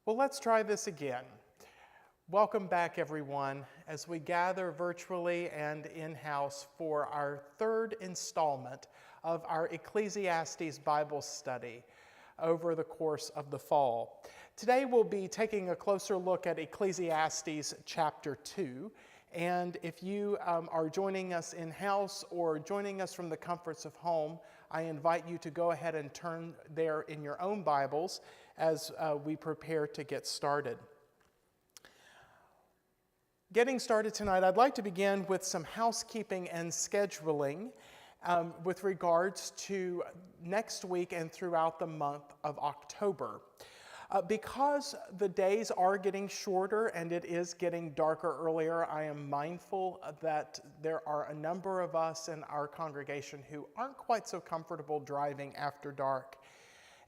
Well, let's try this again. Welcome back, everyone, as we gather virtually and in-house for our third installment of our Ecclesiastes Bible study over the course of the fall. Today we'll be taking a closer look at Ecclesiastes chapter 2. And if you are joining us in-house or joining us from the comforts of home, I invite you to go ahead and turn there in your own Bibles as we prepare to get started. Getting started tonight, I'd like to begin with some housekeeping and scheduling with regards to next week and throughout the month of October. Because the days are getting shorter and it is getting darker earlier, I am mindful that there are a number of us in our congregation who aren't quite so comfortable driving after dark.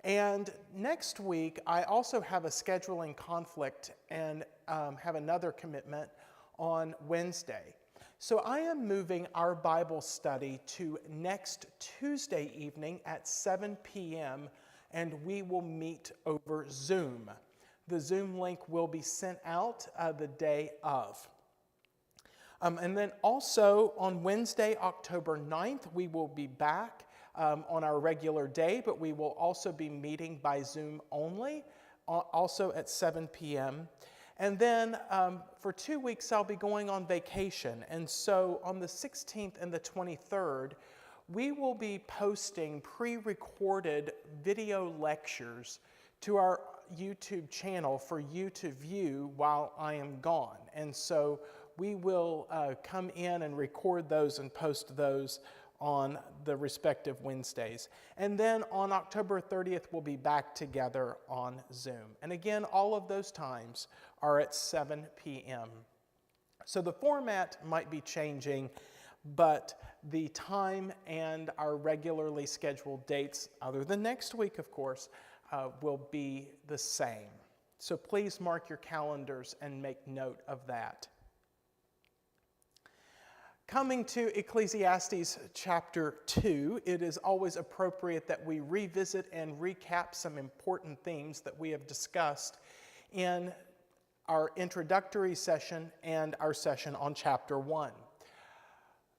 And next week, I also have a scheduling conflict and have another commitment on Wednesday. So I am moving our Bible study to next Tuesday evening at 7 p.m., and we will meet over Zoom. The Zoom link will be sent out the day of. And then also on Wednesday, October 9th, we will be back on our regular day, but we will also be meeting by Zoom only, also at 7 p.m. And then for 2 weeks, I'll be going on vacation. And so on the 16th and the 23rd, we will be posting pre-recorded video lectures to our YouTube channel for you to view while I am gone. And so we will come in and record those and post those on the respective Wednesdays. And then on October 30th, we'll be back together on Zoom. And again, all of those times are at 7 p.m. So the format might be changing, but the time and our regularly scheduled dates, other than next week, of course, will be the same. So please mark your calendars and make note of that. Coming to Ecclesiastes chapter 2, it is always appropriate that we revisit and recap some important themes that we have discussed in our introductory session and our session on chapter 1.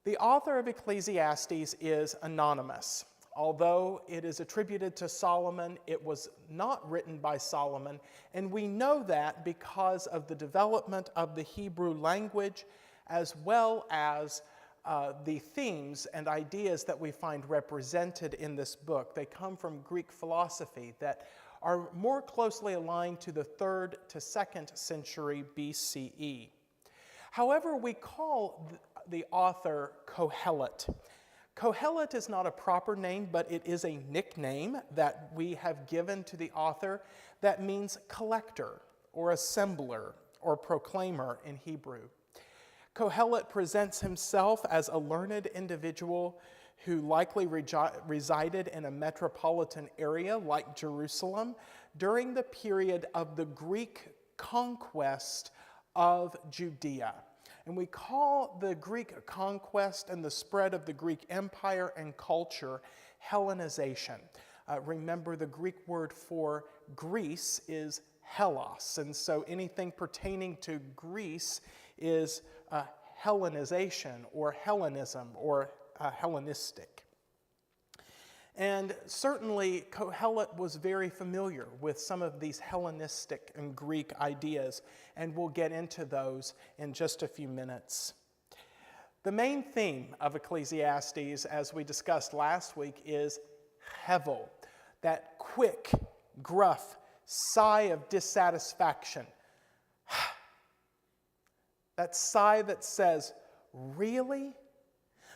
The author of Ecclesiastes is anonymous. Although it is attributed to Solomon, it was not written by Solomon, and we know that because of the development of the Hebrew language as well as the themes and ideas that we find represented in this book. They come from Greek philosophy that are more closely aligned to the 3rd to 2nd century BCE. However, we call the author Kohelet. Kohelet is not a proper name, but it is a nickname that we have given to the author that means collector or assembler or proclaimer in Hebrew. Kohelet presents himself as a learned individual who likely resided in a metropolitan area like Jerusalem during the period of the Greek conquest of Judea. And we call the Greek conquest and the spread of the Greek Empire and culture Hellenization. Remember, the Greek word for Greece is Hellas, and so anything pertaining to Greece is Hellenization or Hellenism or Hellenistic. And certainly Kohelet was very familiar with some of these Hellenistic and Greek ideas, and we'll get into those in just a few minutes. The main theme of Ecclesiastes, as we discussed last week, is hevel, that quick, gruff sigh of dissatisfaction. That sigh that says, really?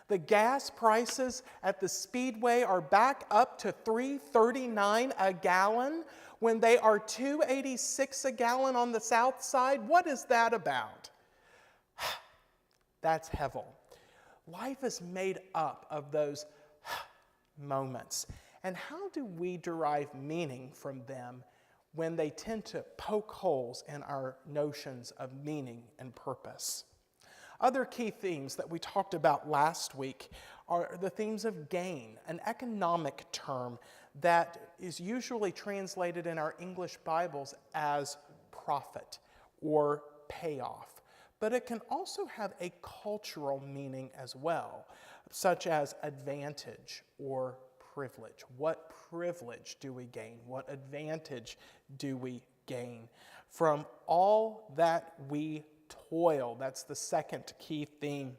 The gas prices at the Speedway are back up to $3.39 a gallon when they are $2.86 a gallon on the south side. What is that about? That's hevel. Life is made up of those moments. And how do we derive meaning from them when they tend to poke holes in our notions of meaning and purpose? Other key themes that we talked about last week are the themes of gain, an economic term that is usually translated in our English Bibles as profit or payoff, but it can also have a cultural meaning as well, such as advantage or privilege. What privilege do we gain? What advantage do we gain from all that we toil? That's the second key theme.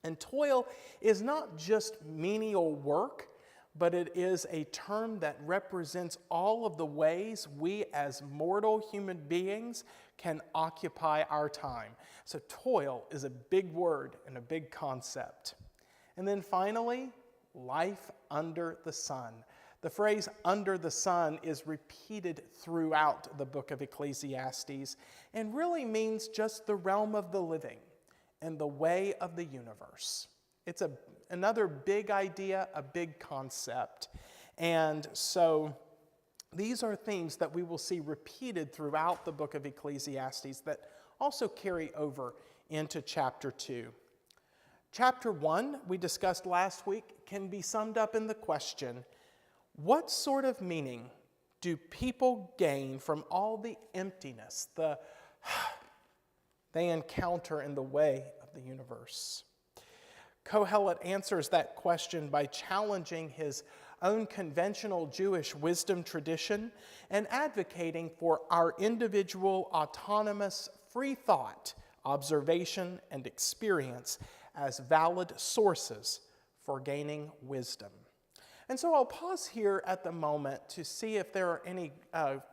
And toil is not just menial work, but it is a term that represents all of the ways we as mortal human beings can occupy our time. So toil is a big word and a big concept. And then finally, life under the sun. The phrase under the sun is repeated throughout the book of Ecclesiastes and really means just the realm of the living and the way of the universe. It's another big idea, a big concept. And so these are themes that we will see repeated throughout the book of Ecclesiastes that also carry over into chapter 2. Chapter 1, we discussed last week, can be summed up in the question, what sort of meaning do people gain from all the emptiness they encounter in the way of the universe? Kohelet answers that question by challenging his own conventional Jewish wisdom tradition and advocating for our individual, autonomous, free thought, observation, and experience as valid sources for gaining wisdom. And so I'll pause here at the moment to see if there are any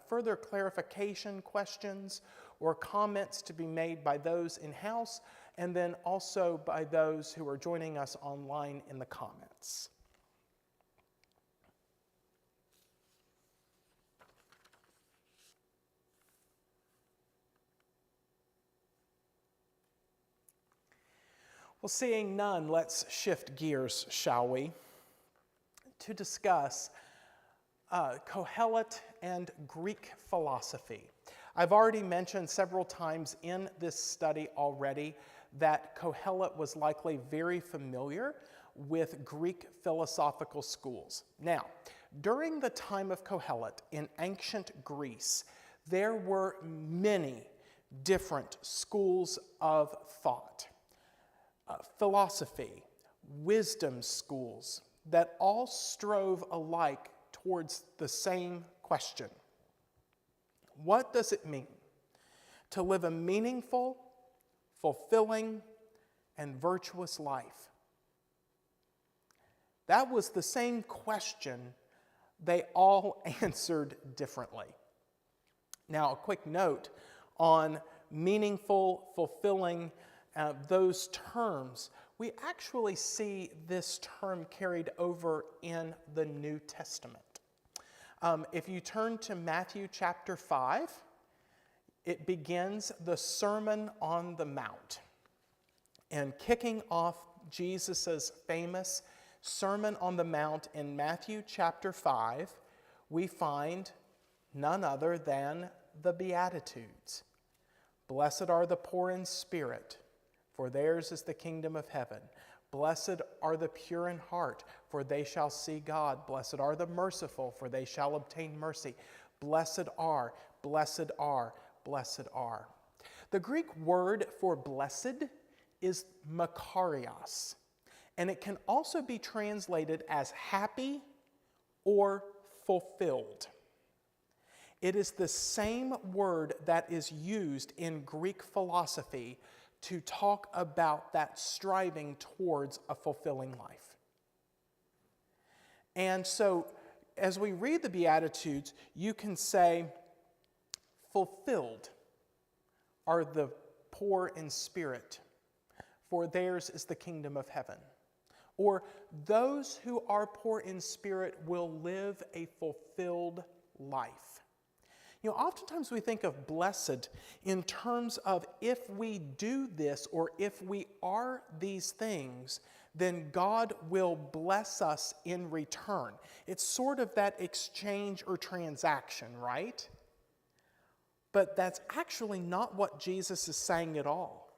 further clarification questions or comments to be made by those in-house, and then also by those who are joining us online in the comments. Well, seeing none, let's shift gears, shall we, to discuss Kohelet and Greek philosophy. I've already mentioned several times in this study already that Kohelet was likely very familiar with Greek philosophical schools. Now, during the time of Kohelet in ancient Greece, there were many different schools of thought, philosophy, wisdom schools that all strove alike towards the same question. What does it mean to live a meaningful, fulfilling, and virtuous life? That was the same question they all answered differently. Now, a quick note on meaningful, fulfilling, those terms. We actually see this term carried over in the New Testament. If you turn to Matthew chapter 5, it begins the Sermon on the Mount. And kicking off Jesus' famous Sermon on the Mount in Matthew chapter 5, we find none other than the Beatitudes. Blessed are the poor in spirit, for theirs is the kingdom of heaven. Blessed are the pure in heart, for they shall see God. Blessed are the merciful, for they shall obtain mercy. Blessed are, blessed are, blessed are. The Greek word for blessed is makarios, and it can also be translated as happy or fulfilled. It is the same word that is used in Greek philosophy to talk about that striving towards a fulfilling life. And so, as we read the Beatitudes, you can say, fulfilled are the poor in spirit, for theirs is the kingdom of heaven. Or, those who are poor in spirit will live a fulfilled life. You know, oftentimes we think of blessed in terms of if we do this or if we are these things, then God will bless us in return. It's sort of that exchange or transaction, right? But that's actually not what Jesus is saying at all.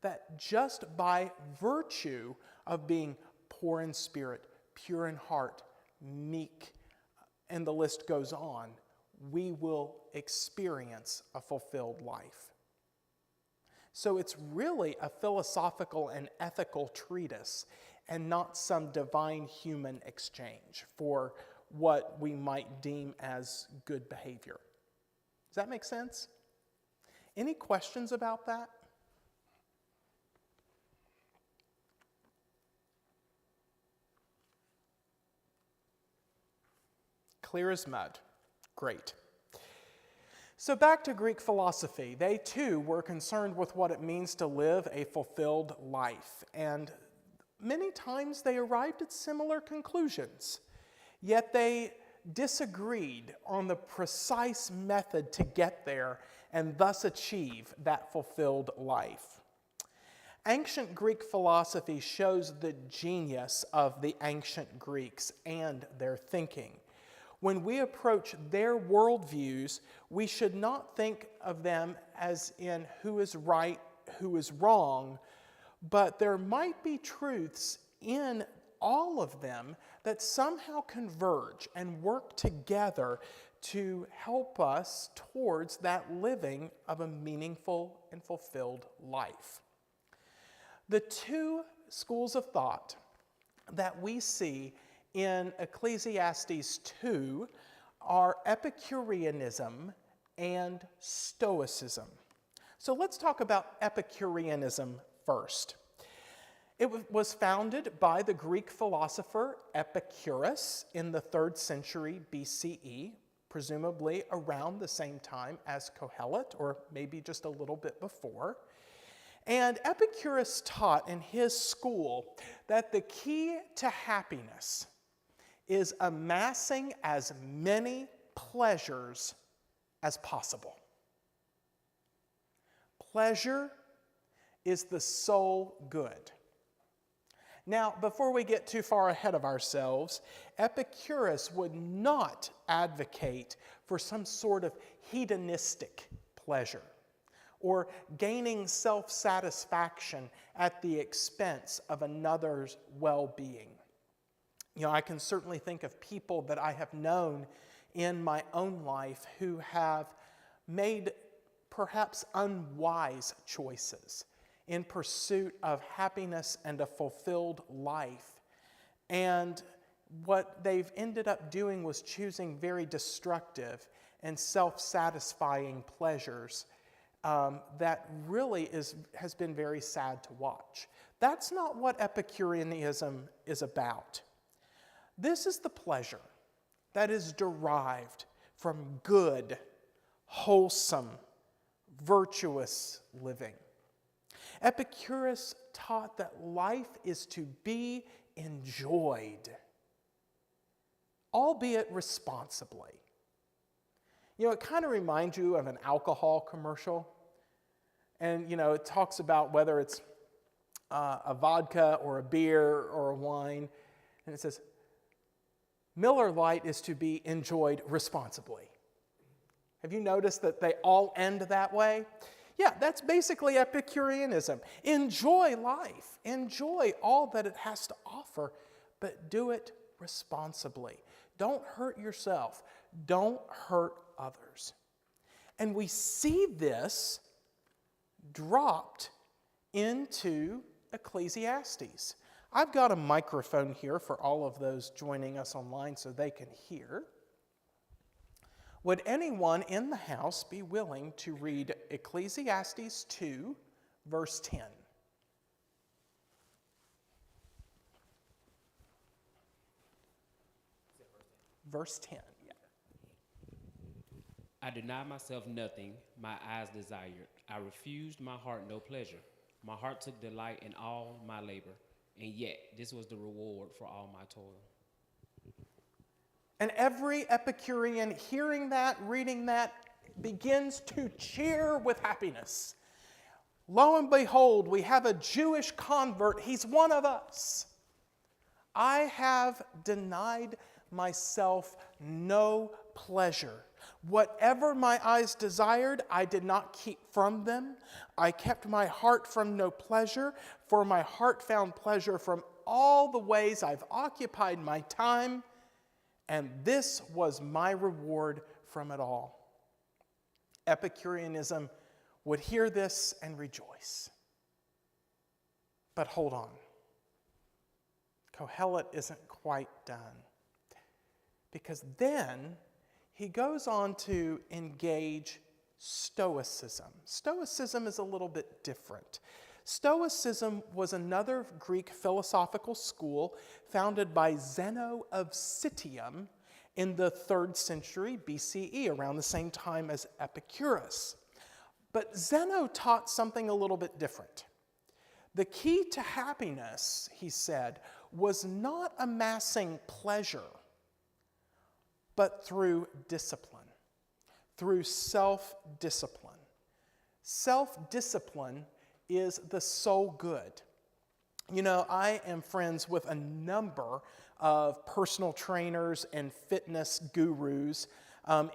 That just by virtue of being poor in spirit, pure in heart, meek, and the list goes on, we will experience a fulfilled life. So it's really a philosophical and ethical treatise and not some divine human exchange for what we might deem as good behavior. Does that make sense? Any questions about that? Clear as mud. Great. So back to Greek philosophy. They too were concerned with what it means to live a fulfilled life. And many times they arrived at similar conclusions. Yet they disagreed on the precise method to get there and thus achieve that fulfilled life. Ancient Greek philosophy shows the genius of the ancient Greeks and their thinking. When we approach their worldviews, we should not think of them as in who is right, who is wrong, but there might be truths in all of them that somehow converge and work together to help us towards that living of a meaningful and fulfilled life. The two schools of thought that we see in Ecclesiastes 2 are Epicureanism and Stoicism. So let's talk about Epicureanism first. It was founded by the Greek philosopher Epicurus in the 3rd century BCE, presumably around the same time as Kohelet, or maybe just a little bit before. And Epicurus taught in his school that the key to happiness is amassing as many pleasures as possible. Pleasure is the sole good. Now, before we get too far ahead of ourselves, Epicurus would not advocate for some sort of hedonistic pleasure or gaining self-satisfaction at the expense of another's well-being. You know, I can certainly think of people that I have known in my own life who have made perhaps unwise choices in pursuit of happiness and a fulfilled life. And what they've ended up doing was choosing very destructive and self-satisfying pleasures that really has been very sad to watch. That's not what Epicureanism is about. This is the pleasure that is derived from good, wholesome, virtuous living. Epicurus taught that life is to be enjoyed, albeit responsibly. You know, it kind of reminds you of an alcohol commercial. And, you know, it talks about whether it's a vodka or a beer or a wine. And it says, Miller Lite is to be enjoyed responsibly. Have you noticed that they all end that way? Yeah, that's basically Epicureanism. Enjoy life. Enjoy all that it has to offer, but do it responsibly. Don't hurt yourself. Don't hurt others. And we see this dropped into Ecclesiastes. I've got a microphone here for all of those joining us online so they can hear. Would anyone in the house be willing to read Ecclesiastes 2, verse 10? Verse 10, yeah. I denied myself nothing my eyes desired. I refused my heart no pleasure. My heart took delight in all my labor, and yet this was the reward for all my toil. And every Epicurean hearing that, reading that, begins to cheer with happiness. Lo and behold, we have a Jewish convert. He's one of us. I have denied myself no pleasure. Whatever my eyes desired, I did not keep from them. I kept my heart from no pleasure, for my heart found pleasure from all the ways I've occupied my time, and this was my reward from it all. Epicureanism would hear this and rejoice. But hold on. Kohelet isn't quite done. Because then he goes on to engage Stoicism. Stoicism is a little bit different. Stoicism was another Greek philosophical school founded by Zeno of Citium in the 3rd century BCE, around the same time as Epicurus. But Zeno taught something a little bit different. The key to happiness, he said, was not amassing pleasure, but through discipline, through self-discipline. Self-discipline is the sole good. You know, I am friends with a number of personal trainers and fitness gurus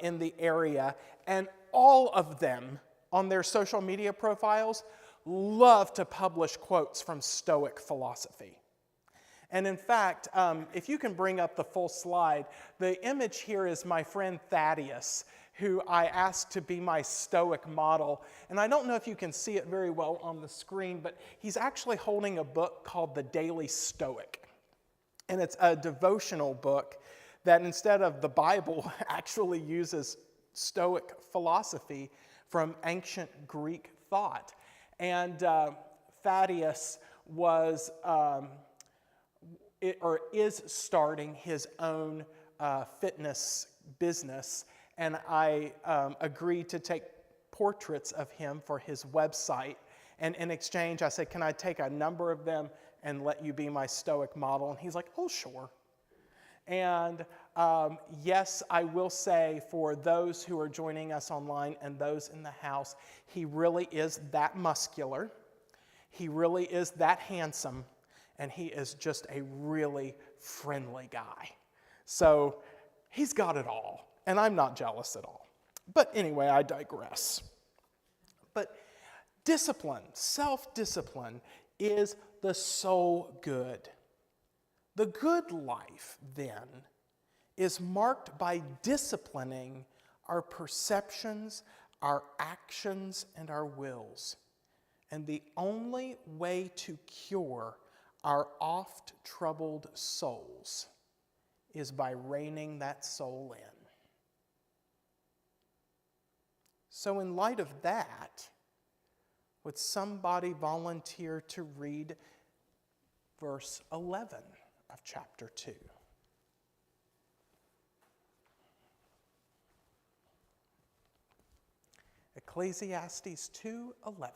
in the area, and all of them on their social media profiles love to publish quotes from Stoic philosophy. And in fact, if you can bring up the full slide, the image here is my friend Thaddeus, who I asked to be my Stoic model. And I don't know if you can see it very well on the screen, but he's actually holding a book called The Daily Stoic. And it's a devotional book that, instead of the Bible, actually uses Stoic philosophy from ancient Greek thought. And Thaddeus was is starting his own fitness business, and I agreed to take portraits of him for his website. And in exchange, I said, can I take a number of them and let you be my Stoic model? And he's like, oh, sure. And yes, I will say, for those who are joining us online and those in the house, he really is that muscular. He really is that handsome. And he is just a really friendly guy. So he's got it all. And I'm not jealous at all. But anyway, I digress. But discipline, self-discipline, is the sole good. The good life, then, is marked by disciplining our perceptions, our actions, and our wills. And the only way to cure our oft-troubled souls is by reining that soul in. So in light of that, would somebody volunteer to read verse 11 of chapter 2? Ecclesiastes 2:11.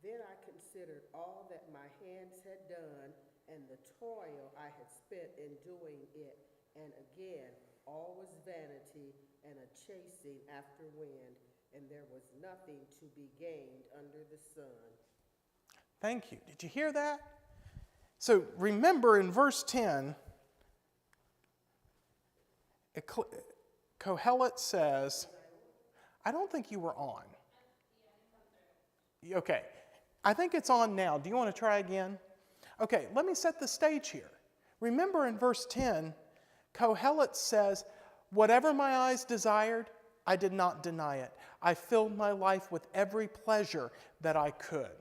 Then I considered all that my hands had done, and the toil I had spent in doing it, and again, all was vanity and a chasing after wind, and there was nothing to be gained under the sun. Thank you. Did you hear that? So remember in verse 10, Kohelet says, I don't think you were on. Okay. I think it's on now. Do you want to try again? Okay, let me set the stage here. Remember in verse 10, Kohelet says, whatever my eyes desired, I did not deny it. I filled my life with every pleasure that I could,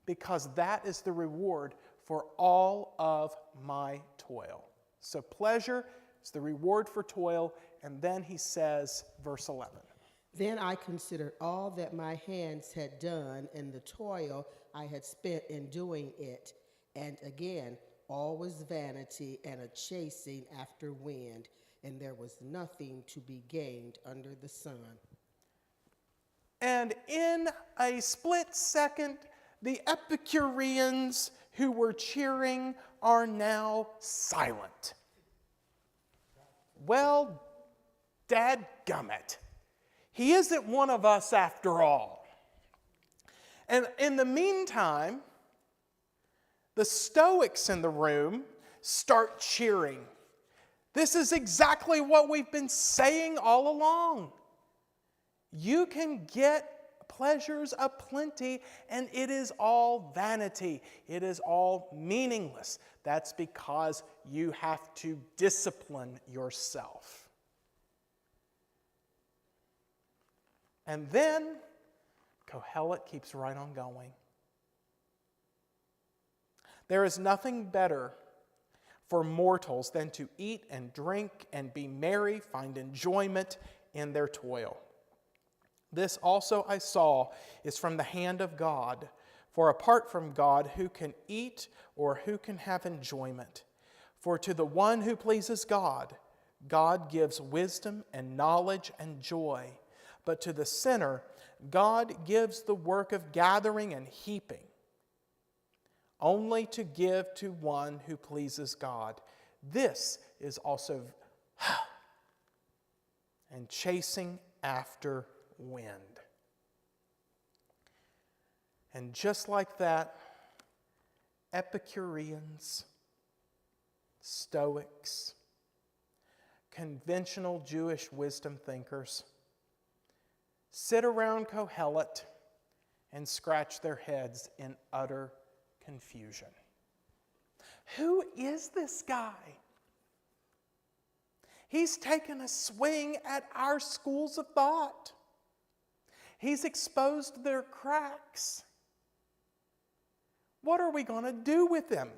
because that is the reward for all of my toil. So pleasure is the reward for toil, and then he says, verse 11. Then I considered all that my hands had done and the toil I had spent in doing it. And again, all was vanity and a chasing after wind, and there was nothing to be gained under the sun. And in a split second, the Epicureans who were cheering are now silent. Well, dadgummit. He isn't one of us after all. And in the meantime, the Stoics in the room start cheering. This is exactly what we've been saying all along. You can get pleasures aplenty, and it is all vanity. It is all meaningless. That's because you have to discipline yourself. And then Kohelet keeps right on going. There is nothing better for mortals than to eat and drink and be merry, find enjoyment in their toil. This also I saw is from the hand of God, for apart from God, who can eat or who can have enjoyment? For to the one who pleases God, God gives wisdom and knowledge and joy. But to the sinner, God gives the work of gathering and heaping, only to give to one who pleases God. This is also and chasing after wind. And just like that, Epicureans, Stoics, conventional Jewish wisdom thinkers sit around Kohelet and scratch their heads in utter confusion. Who is this guy? He's taken a swing at our schools of thought. He's exposed their cracks. What are we going to do with him?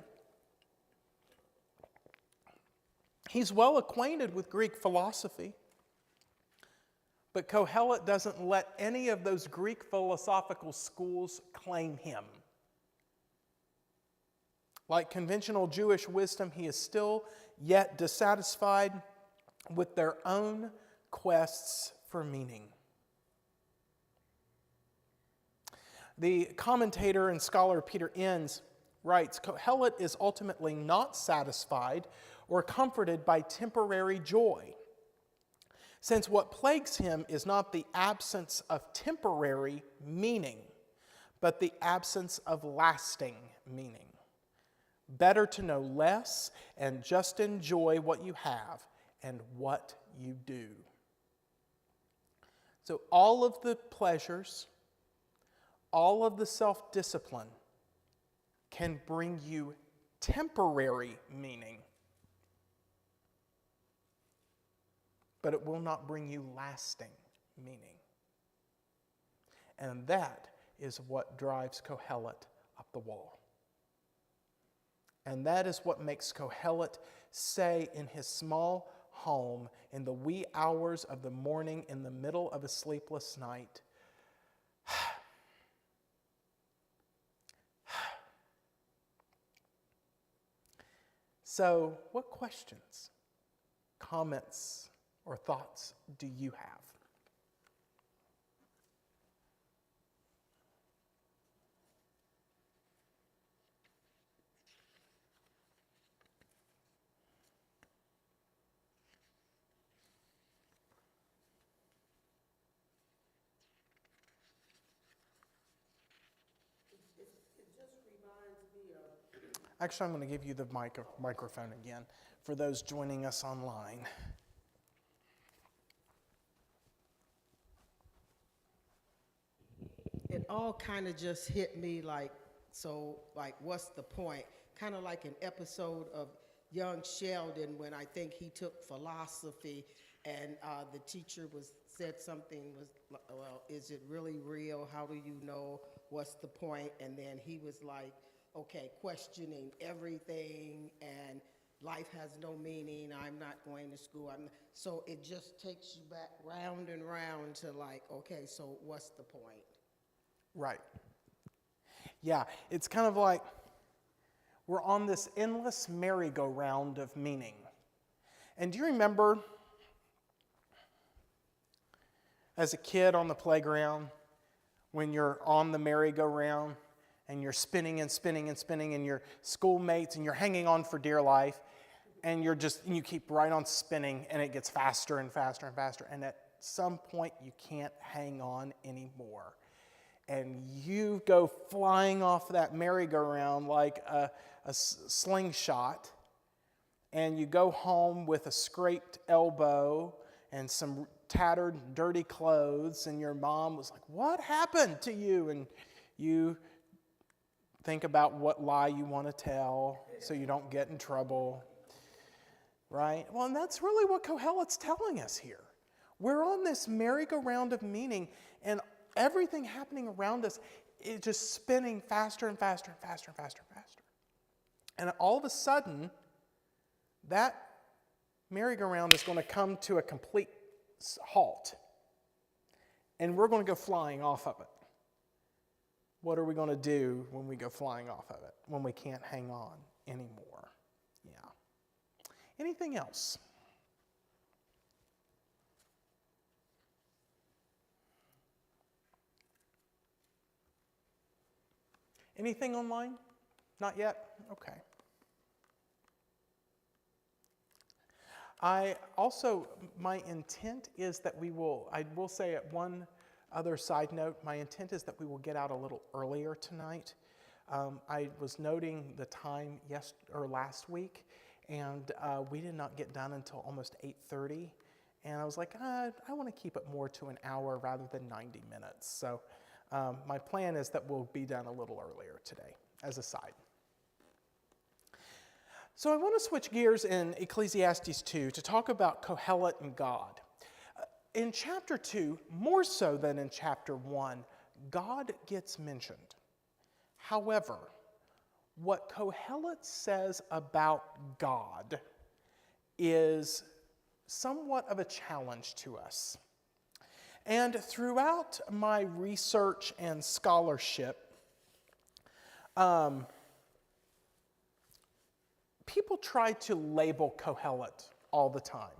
He's well acquainted with Greek philosophy, but Kohelet doesn't let any of those Greek philosophical schools claim him. Like conventional Jewish wisdom, he is still yet dissatisfied with their own quests for meaning. The commentator and scholar Peter Enns writes, Kohelet is ultimately not satisfied or comforted by temporary joy, since what plagues him is not the absence of temporary meaning, but the absence of lasting meaning. Better to know less and just enjoy what you have and what you do. So all of the pleasures, all of the self-discipline can bring you temporary meaning, but it will not bring you lasting meaning. And that is what drives Kohelet up the wall. And that is what makes Kohelet say in his small home in the wee hours of the morning in the middle of a sleepless night, so, what questions, comments, or thoughts do you have? It just reminds me of, Actually, I'm going to give you the microphone again for those joining us online. it all kind of just hit me like, so like, what's the point? Kind of like an episode of Young Sheldon when I think he took philosophy and the teacher said something was, well, is it really real? How do you know? What's the point? And then he was like, okay, questioning everything and life has no meaning. I'm not going to school. So it just takes you back round and round to like, okay, so what's the point? Right. Yeah, it's kind of like we're on this endless merry-go-round of meaning. And do you remember as a kid on the playground when you're on the merry-go-round and you're spinning and spinning and spinning and your schoolmates and you're hanging on for dear life and you keep right on spinning and it gets faster and faster and faster, and at some point you can't hang on anymore. And you go flying off that merry-go-round like a slingshot, and you go home with a scraped elbow and some tattered, dirty clothes, and your mom was like, "What happened to you?" And you think about what lie you want to tell so you don't get in trouble, right? Well, and that's really what Kohelet's telling us here. We're on this merry-go-round of meaning, and everything happening around us is just spinning faster and faster and faster and faster and faster. And all of a sudden, that merry-go-round is going to come to a complete halt. And we're going to go flying off of it. What are we going to do when we go flying off of it? When we can't hang on anymore? Yeah. Anything else? Anything online? Not yet? Okay. My intent is that I will say at one other side note, my intent is that we will get out a little earlier tonight. I was noting the time last week, and we did not get done until almost 8:30. And I was like, I want to keep it more to an hour rather than 90 minutes. So my plan is that we'll be done a little earlier today, as a side. So I want to switch gears in Ecclesiastes 2 to talk about Kohelet and God. In chapter 2, more so than in chapter 1, God gets mentioned. However, what Kohelet says about God is somewhat of a challenge to us. And throughout my research and scholarship, people try to label Kohelet all the time.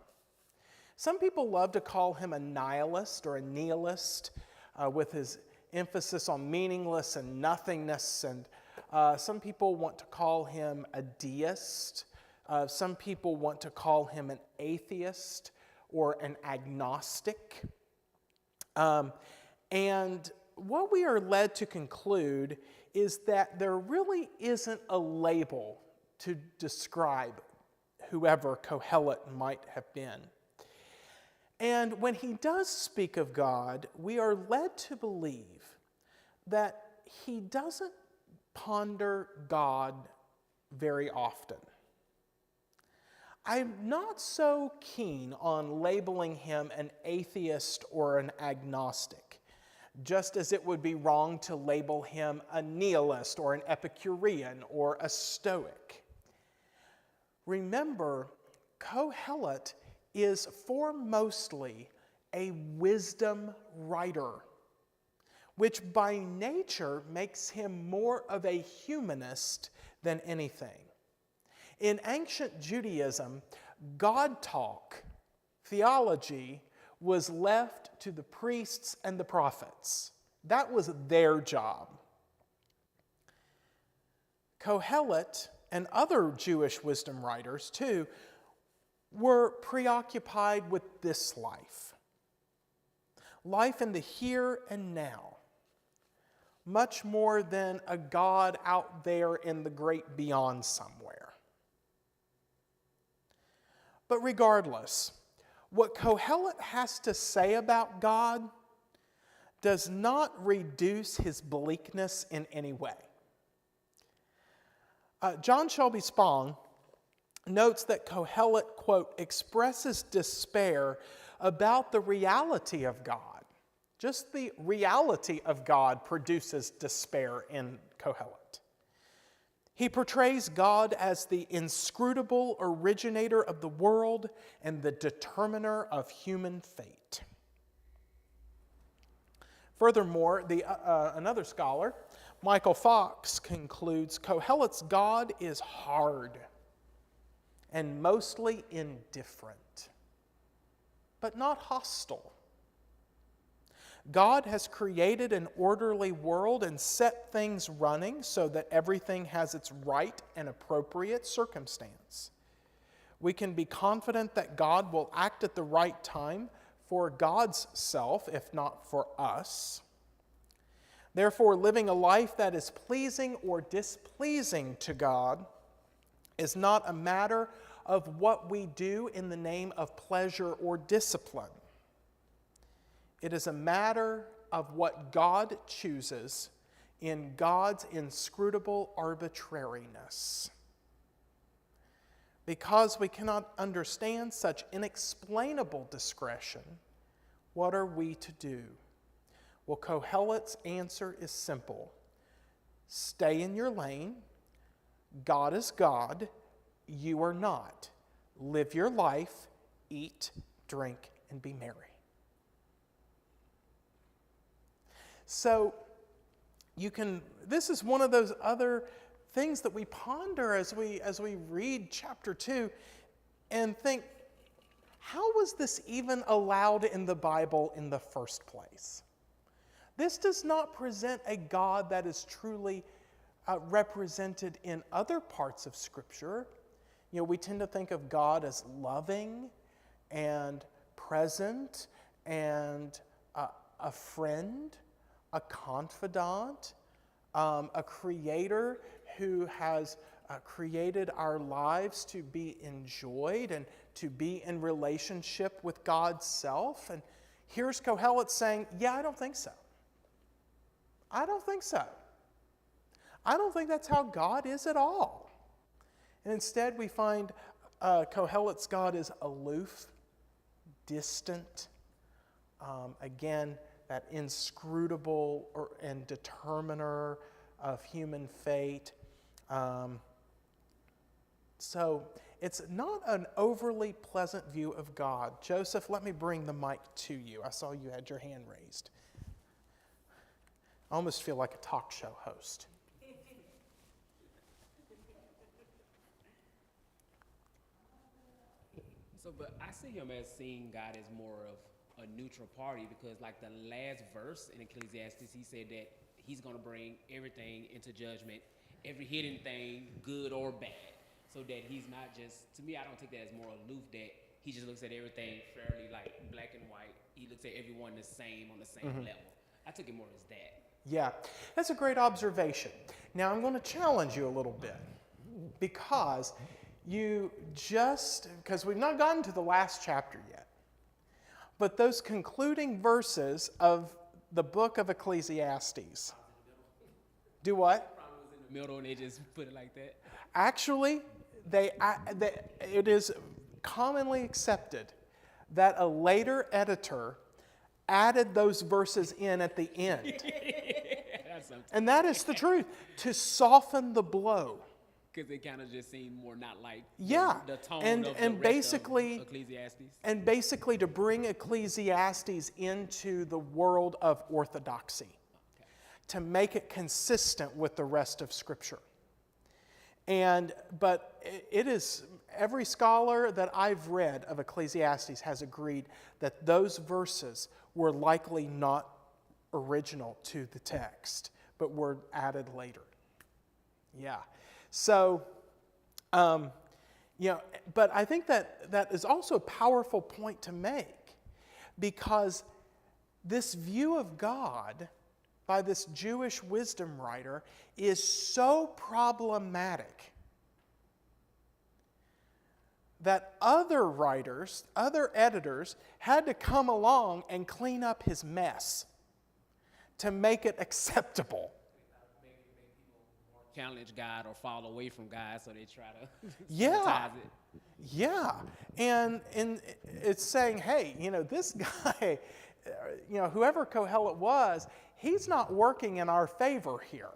Some people love to call him a nihilist or a nihilist, with his emphasis on meaningless and nothingness. And some people want to call him a deist. Some people want to call him an atheist or an agnostic. And what we are led to conclude is that there really isn't a label to describe whoever Kohelet might have been. And when he does speak of God, we are led to believe that he doesn't ponder God very often. I'm not so keen on labeling him an atheist or an agnostic, just as it would be wrong to label him a nihilist or an Epicurean or a Stoic. Remember, Kohelet is foremostly a wisdom writer, which by nature makes him more of a humanist than anything. In ancient Judaism, God talk, theology, was left to the priests and the prophets. That was their job. Kohelet and other Jewish wisdom writers, too, were preoccupied with this life. Life in the here and now, much more than a God out there in the great beyond somewhere. But regardless, what Kohelet has to say about God does not reduce his bleakness in any way. John Shelby Spong notes that Kohelet, quote, expresses despair about the reality of God. Just the reality of God produces despair in Kohelet. He portrays God as the inscrutable originator of the world and the determiner of human fate. Furthermore, another scholar, Michael Fox, concludes Kohelet's God is hard and mostly indifferent, but not hostile. God has created an orderly world and set things running so that everything has its right and appropriate circumstance. We can be confident that God will act at the right time for God's self, if not for us. Therefore, living a life that is pleasing or displeasing to God is not a matter of what we do in the name of pleasure or discipline. It is a matter of what God chooses in God's inscrutable arbitrariness. Because we cannot understand such inexplainable discretion, what are we to do? Well, Kohelet's answer is simple. Stay in your lane. God is God. You are not. Live your life, eat, drink, and be merry. So, this is one of those other things that we ponder as we read chapter 2 and think, how was this even allowed in the Bible in the first place? This does not present a God that is truly represented in other parts of Scripture. We tend to think of God as loving and present and a friend, a confidant, a creator who has created our lives to be enjoyed and to be in relationship with God's self. And here's Kohelet saying, yeah, I don't think so. I don't think so. I don't think that's how God is at all. And instead we find Kohelet's God is aloof, distant, again, that inscrutable and determiner of human fate. So it's not an overly pleasant view of God. Joseph, let me bring the mic to you. I saw you had your hand raised. I almost feel like a talk show host. But I see him as seeing God as more of a neutral party, because like the last verse in Ecclesiastes, he said that he's going to bring everything into judgment, every hidden thing, good or bad, so that he's not just, to me, I don't take that as more aloof, that he just looks at everything fairly like black and white. He looks at everyone the same on the same level. I took it more as that. Yeah, that's a great observation. Now I'm going to challenge you a little bit, because because we've not gotten to the last chapter yet, but those concluding verses of the book of Ecclesiastes do what? Probably was in the middle and they just put it like that. Actually, it is commonly accepted that a later editor added those verses in at the end. And that is the truth, to soften the blow. Because it kind of just seemed more not like the tone and of and the basically rest of Ecclesiastes. And basically to bring Ecclesiastes into the world of orthodoxy, to make it consistent with the rest of Scripture. But it is, every scholar that I've read of Ecclesiastes has agreed that those verses were likely not original to the text, but were added later. Yeah. So, but I think that is also a powerful point to make, because this view of God by this Jewish wisdom writer is so problematic that other writers, other editors, had to come along and clean up his mess to make it acceptable. Challenge God or fall away from God, so they try to Yeah. sanitize it. Yeah, and it's saying, hey, this guy, whoever Kohelet was, he's not working in our favor here.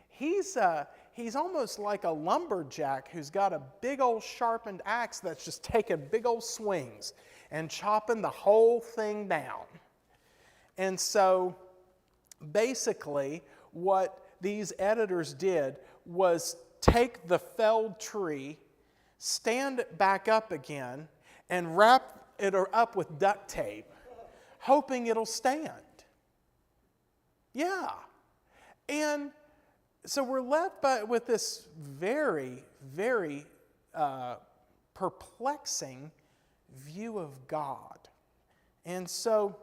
He's almost like a lumberjack who's got a big old sharpened axe that's just taking big old swings and chopping the whole thing down. And so, basically, what these editors did was take the felled tree, stand it back up again, and wrap it up with duct tape, hoping it'll stand. Yeah. And so we're left with this very, very perplexing view of God. And so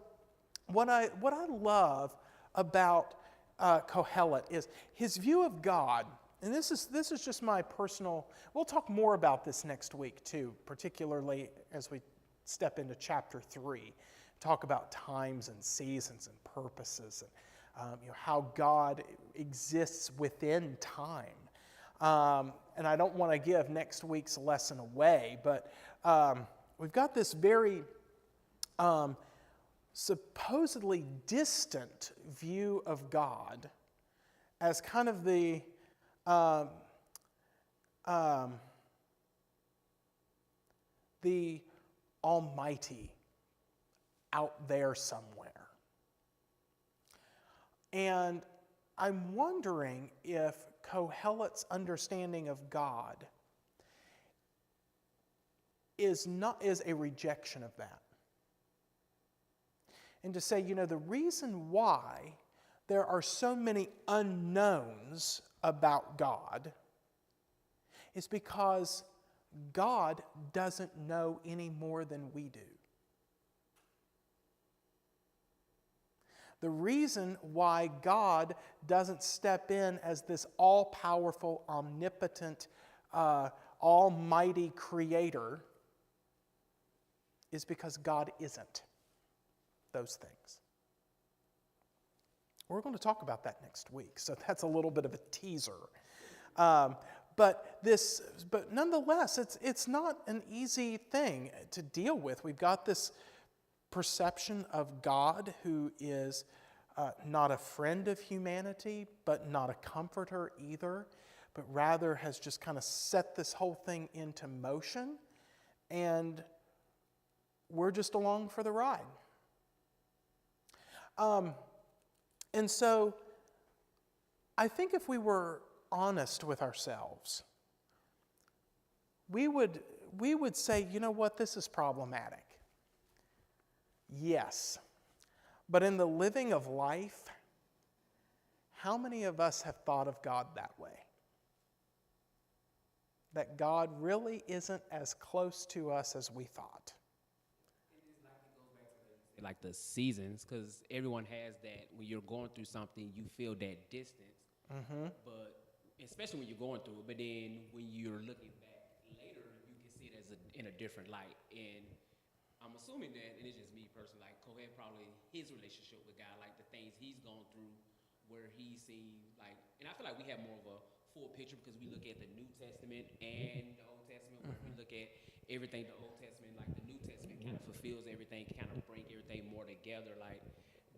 what I love about Kohelet is his view of God, and this is just my personal. We'll talk more about this next week too, particularly as we step into chapter 3, talk about times and seasons and purposes, and how God exists within time. And I don't want to give next week's lesson away, but we've got this very supposedly distant view of God as kind of the Almighty out there somewhere. And I'm wondering if Kohelet's understanding of God is a rejection of that. And to say, the reason why there are so many unknowns about God is because God doesn't know any more than we do. The reason why God doesn't step in as this all-powerful, omnipotent, almighty creator is because God isn't those things. We're going to talk about that next week, so that's a little bit of a teaser. But nonetheless, it's not an easy thing to deal with. We've got this perception of God who is not a friend of humanity, but not a comforter either, but rather has just kind of set this whole thing into motion, and we're just along for the ride. And so I think if we were honest with ourselves, we would say, what, this is problematic. Yes. But in the living of life, how many of us have thought of God that way? That God really isn't as close to us as we thought. Like the seasons, because everyone has that. When you're going through something, you feel that distance. Mm-hmm. But especially when you're going through it. But then when you're looking back later, you can see it as in a different light. And I'm assuming that, and it's just me personally, like Kohet probably his relationship with God, like the things he's gone through, where he's seen like, and I feel like we have more of a full picture because we look at the New Testament and the Old Testament. Where we look at everything, the Old Testament, like the New Testament kind of fulfills everything, kind of bring everything more together. Like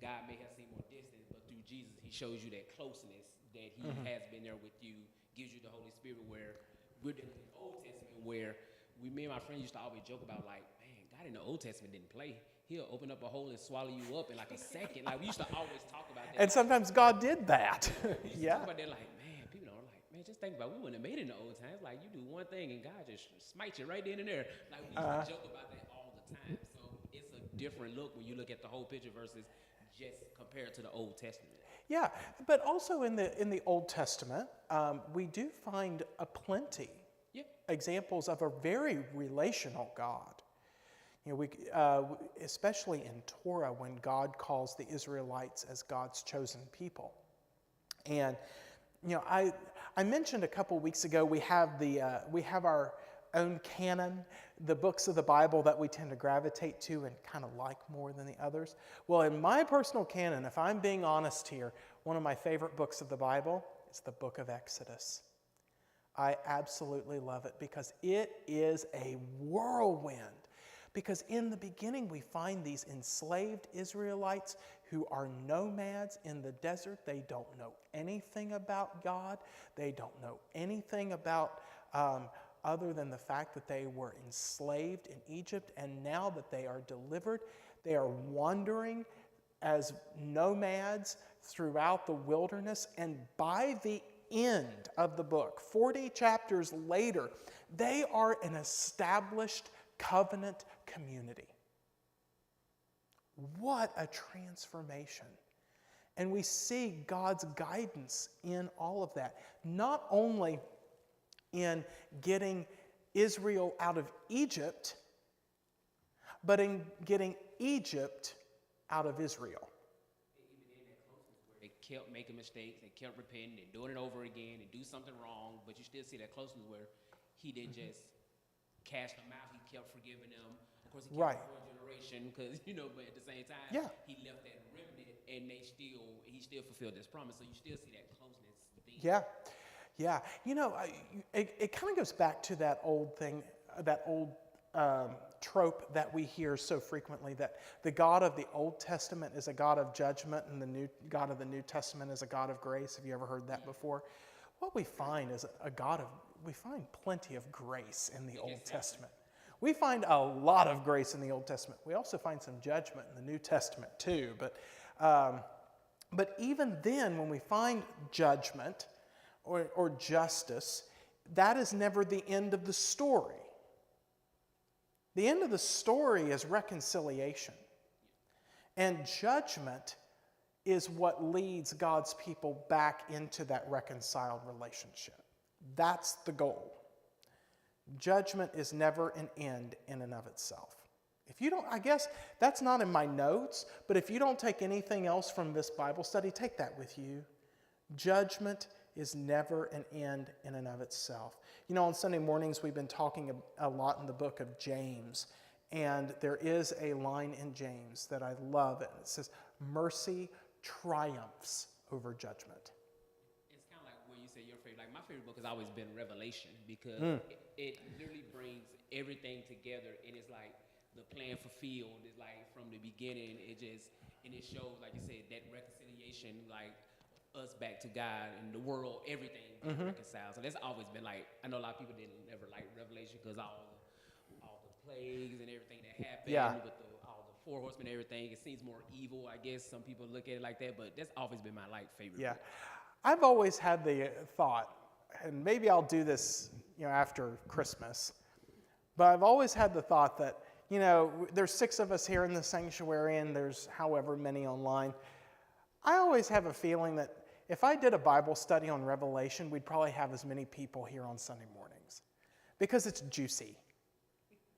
God may have seemed more distant, but through Jesus, he shows you that closeness that he has been there with you, gives you the Holy Spirit. Where we're in the Old Testament, where me and my friends used to always joke about, like, man, God in the Old Testament didn't play. He'll open up a hole and swallow you up in like a second. Like we used to always talk about that. And sometimes God did that. Yeah. Talk about that, like, man, people don't like, man, just think about it. We wouldn't have made it in the old times. Like you do one thing and God just smites you right then and there. Like we used to joke about that all the time. So it's a different look when you look at the whole picture versus just compared to the Old Testament. Yeah, but also in the Old Testament, we do find plenty examples of a very relational God. We especially in Torah, when God calls the Israelites as God's chosen people. And I mentioned a couple weeks ago we have our own canon, the books of the Bible that we tend to gravitate to and kind of like more than the others. Well, in my personal canon, if I'm being honest here, one of my favorite books of the Bible is the book of Exodus. I absolutely love it because it is a whirlwind. Because in the beginning, we find these enslaved Israelites who are nomads in the desert. They don't know anything about God. They don't know anything about other than the fact that they were enslaved in Egypt. And now that they are delivered, they are wandering as nomads throughout the wilderness. And by the end of the book, 40 chapters later, they are an established covenant community. What a transformation. And we see God's guidance in all of that. Not only in getting Israel out of Egypt, but in getting Egypt out of Israel. They kept making mistakes, they kept repenting and doing it over again and do something wrong, but you still see that closeness where he didn't just cast them out, he kept forgiving them. course, he Right. kept it for a generation because, but at the same time, Yeah. he left that remnant and he still fulfilled this promise. So you still see that closeness thing. Yeah, yeah. It kind of goes back to that old thing, that old trope that we hear so frequently, that the God of the Old Testament is a God of judgment and the God of the New Testament is a God of grace. Have you ever heard that before? What we find is we find plenty of grace in the Old Testament. We find a lot of grace in the Old Testament. We also find some judgment in the New Testament too. But even then, when we find judgment or justice, that is never the end of the story. The end of the story is reconciliation. And judgment is what leads God's people back into that reconciled relationship. That's the goal. Judgment is never an end in and of itself. If you don't, I guess that's not in my notes, but if you don't take anything else from this Bible study, take that with you. Judgment is never an end in and of itself. On Sunday mornings, we've been talking a lot in the book of James, and there is a line in James that I love, and it says, mercy triumphs over judgment. It's kind of like when you say your favorite. Like my favorite book has always been Revelation because it literally brings everything together, and it's like the plan fulfilled. It's like from the beginning, it shows, like you said, that reconciliation, like us back to God and the world, everything being reconciled. So that's always been like, I know a lot of people didn't ever like Revelation because all the plagues and everything that happened with all the four horsemen and everything. It seems more evil, I guess. Some people look at it like that, but that's always been my favorite book. I've always had the thought, and maybe I'll do this, after Christmas, but I've always had the thought that, there's 6 of us here in the sanctuary and there's however many online. I always have a feeling that if I did a Bible study on Revelation, we'd probably have as many people here on Sunday mornings because it's juicy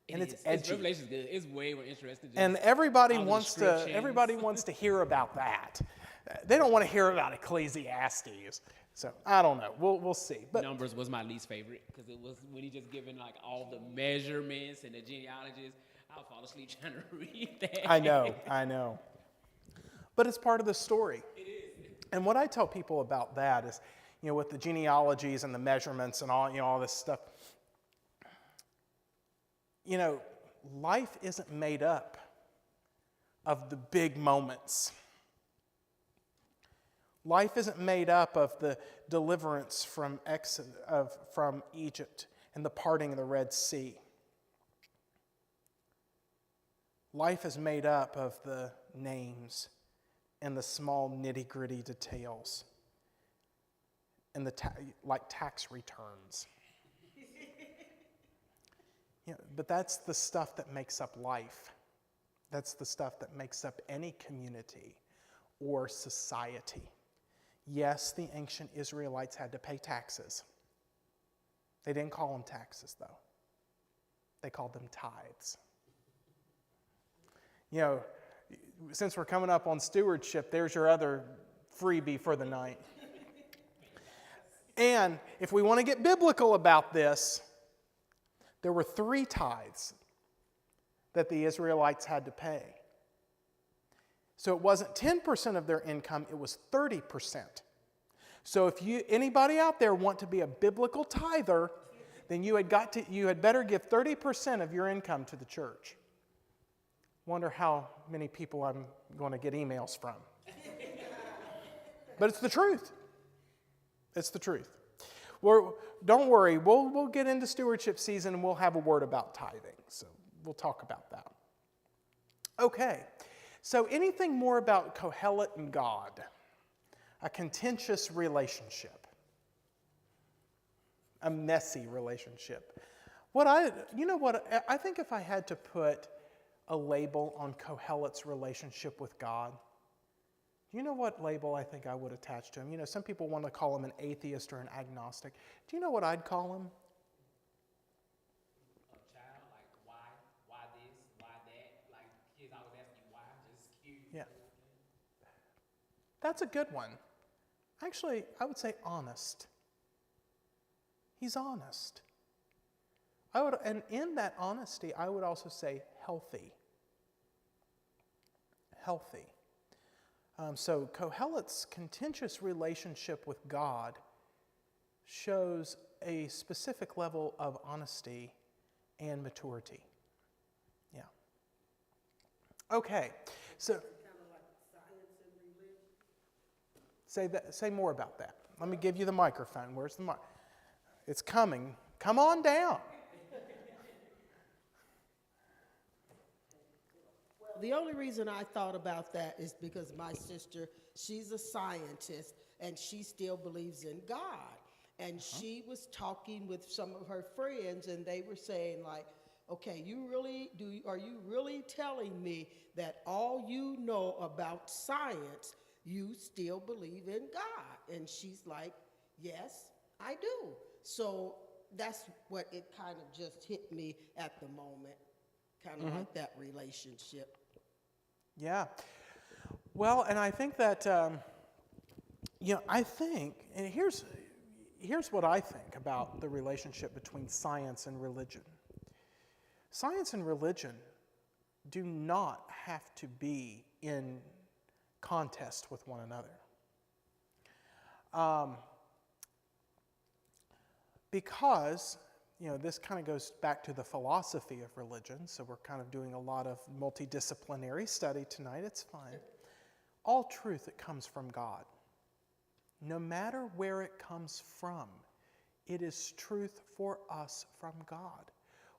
and it's edgy. Revelation's good. It's way more interesting. And everybody wants to hear about that. They don't want to hear about Ecclesiastes. So I don't know. We'll see. But Numbers was my least favorite because it was when he just given like all the measurements and the genealogies. I'll fall asleep trying to read that. I know. But it's part of the story. It is. And what I tell people about that is, with the genealogies and the measurements and all this stuff, life isn't made up of the big moments. Life isn't made up of the deliverance from Egypt and the parting of the Red Sea. Life is made up of the names and the small nitty-gritty details and like tax returns. But that's the stuff that makes up life. That's the stuff that makes up any community or society. Yes, the ancient Israelites had to pay taxes. They didn't call them taxes, though. They called them tithes. Since we're coming up on stewardship, there's your other freebie for the night. And if we want to get biblical about this, there were 3 tithes that the Israelites had to pay. So it wasn't 10% of their income, it was 30%. So if anybody out there want to be a biblical tither, then you had better give 30% of your income to the church. Wonder how many people I'm going to get emails from. But it's the truth. It's the truth. Don't worry, we'll get into stewardship season and we'll have a word about tithing. So we'll talk about that. Okay, so anything more about Kohelet and God? A contentious relationship. A messy relationship. I think if I had to put a label on Kohelet's relationship with God, do you know what label I think I would attach to him? Some people want to call him an atheist or an agnostic. Do you know what I'd call him? A child, like why this, why that? Like kids always ask you why, just curious. Yeah. That's a good one. Actually, I would say honest. He's honest. And in that honesty, I would also say healthy. Healthy. So Kohelet's contentious relationship with God shows a specific level of honesty and maturity. Yeah. Okay. So Kind of like science and religion. say more about that. Let me give you the microphone. Where's the mic? It's coming. Come on down. The only reason I thought about that is because my sister, she's a scientist, and she still believes in God. And she was talking with some of her friends, and they were saying, like, okay, are you really telling me that all you know about science, you still believe in God? And she's like, yes, I do. So that's what it kind of just hit me at the moment, kind of like that relationship. Yeah. Well, and I think that, and here's what I think about the relationship between science and religion. Science and religion do not have to be in contest with one another. Because, this kind of goes back to the philosophy of religion, so we're kind of doing a lot of multidisciplinary study tonight. It's fine. All truth that comes from God, no matter where it comes from, it is truth for us from God.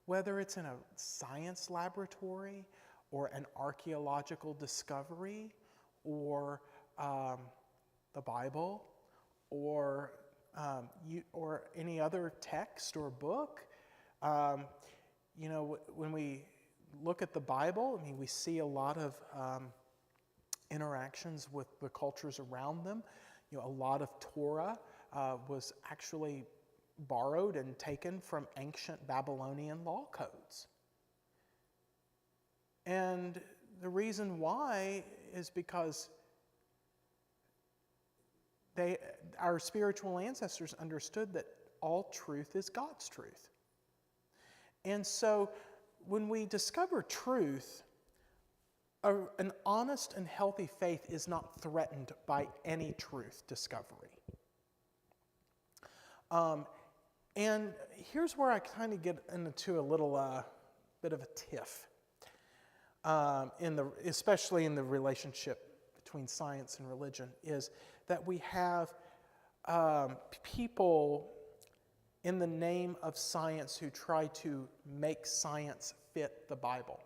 Whether it's in a science laboratory or an archaeological discovery or the Bible or any other text or book. When we look at the Bible, we see a lot of interactions with the cultures around them. A lot of Torah was actually borrowed and taken from ancient Babylonian law codes. And the reason why is because our spiritual ancestors understood that all truth is God's truth. And so when we discover truth, an honest and healthy faith is not threatened by any truth discovery. And here's where I kind of get into a little bit of a tiff, especially in the relationship between science and religion, is that we have people in the name of science who try to make science fit the Bible.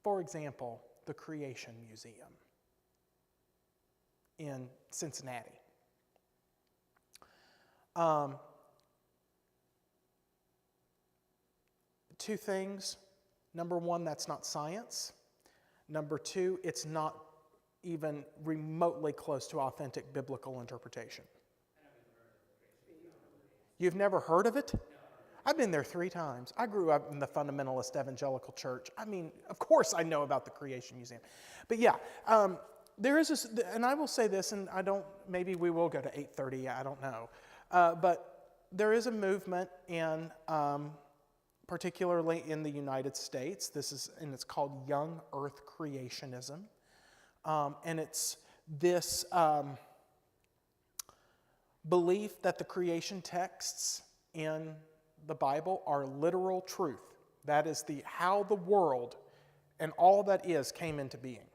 For example, the Creation Museum in Cincinnati. Two things. Number one, that's not science. Number two, it's not even remotely close to authentic biblical interpretation. You've never heard of it? I've been there 3 times. I grew up in the fundamentalist evangelical church. Of course I know about the Creation Museum. But yeah, there is this, and I will say this, and maybe we will go to 8:30, I don't know. But there is a movement particularly in the United States. It's called Young Earth Creationism. And it's this belief that the creation texts in the Bible are literal truth. That is how the world and all that is came into being.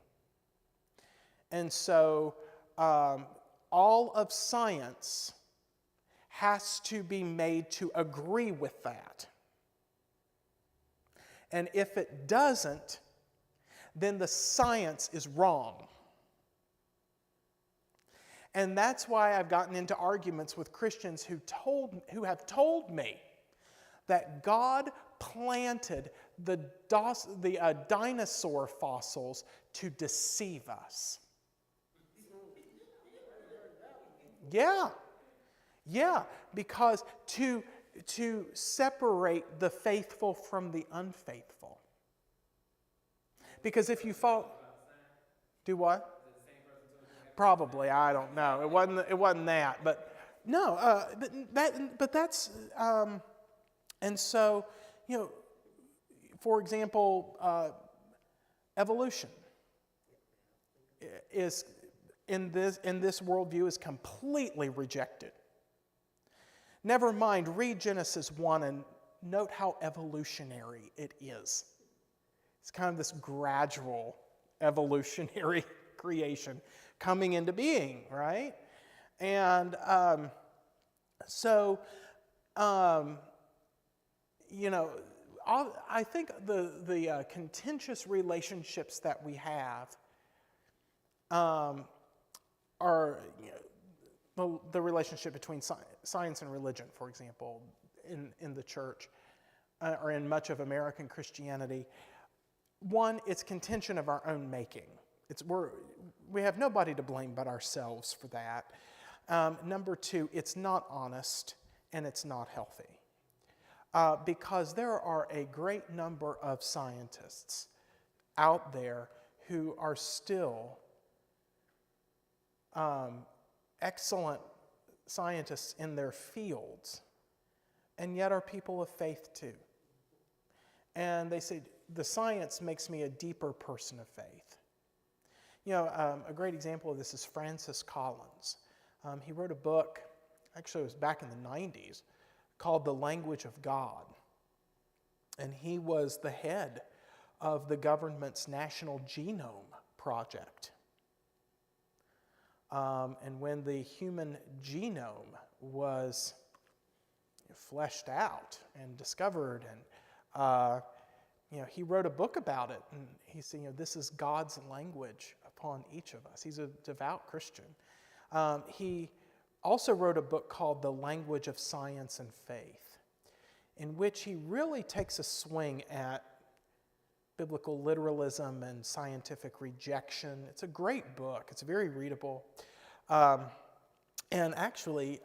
And so all of science has to be made to agree with that. And if it doesn't, then the science is wrong. And that's why I've gotten into arguments with Christians who have told me that God planted the dinosaur fossils to deceive us. Yeah, because to separate the faithful from the unfaithful. Because if you fall, do what? Probably, I don't know. It wasn't that, but No, but that's, and so, for example, evolution is in this worldview is completely rejected. Never mind, read Genesis 1 and note how evolutionary it is. It's kind of this gradual evolutionary creation coming into being, right? And I think the contentious relationships that we have are the relationship between science and religion, for example, in the church or in much of American Christianity. One, it's contention of our own making. We have nobody to blame but ourselves for that. Number two, it's not honest and it's not healthy. Because there are a great number of scientists out there who are still excellent scientists in their fields, and yet are people of faith too. And they say, the science makes me a deeper person of faith. A great example of this is Francis Collins. He wrote a book, actually it was back in the 90s, called The Language of God. And he was the head of the government's National Genome Project. And when the human genome was fleshed out and discovered, and he wrote a book about it, and he said, this is God's language upon each of us. He's a devout Christian. He also wrote a book called The Language of Science and Faith, in which he really takes a swing at biblical literalism and scientific rejection. It's a great book. It's very readable. And actually,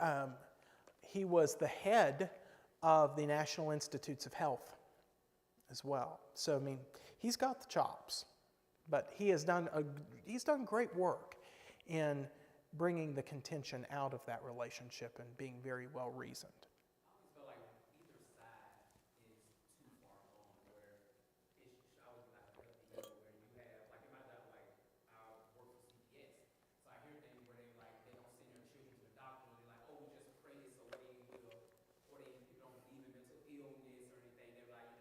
he was the head of the National Institutes of Health as well. So, he's got the chops, but he's done great work in bringing the contention out of that relationship and being very well reasoned. I always feel like either side is too far gone, where it should always be like a healthy middle, where you have, like in my job, like I work for CPS, so I hear things where they don't send their children to the doctor, and they're like, oh, we just pray so they will, or they don't believe in mental illness or anything. They're like,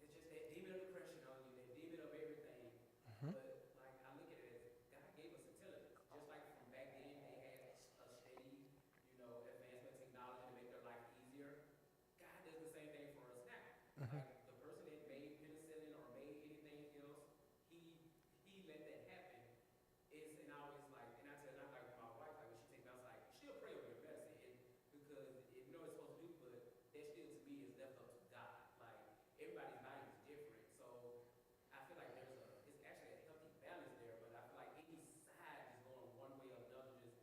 it's just that demon of depression on you, that demon of everything. Mm-hmm. But like I look at it as God gave us intelligence, just like from back then they had a steady, advancement of technology to make their life easier. God does the same thing for us now. Mm-hmm. Like the person that made penicillin or made anything else, he let that happen. And I always like, and I tell, not like my wife, like when she takes me, I was like, she'll pray over your medicine, because it's supposed to do, but that still to me is left up to God. Like everybody's body is different, so I feel like it's actually a healthy balance there. But I feel like any side is going one way or another, just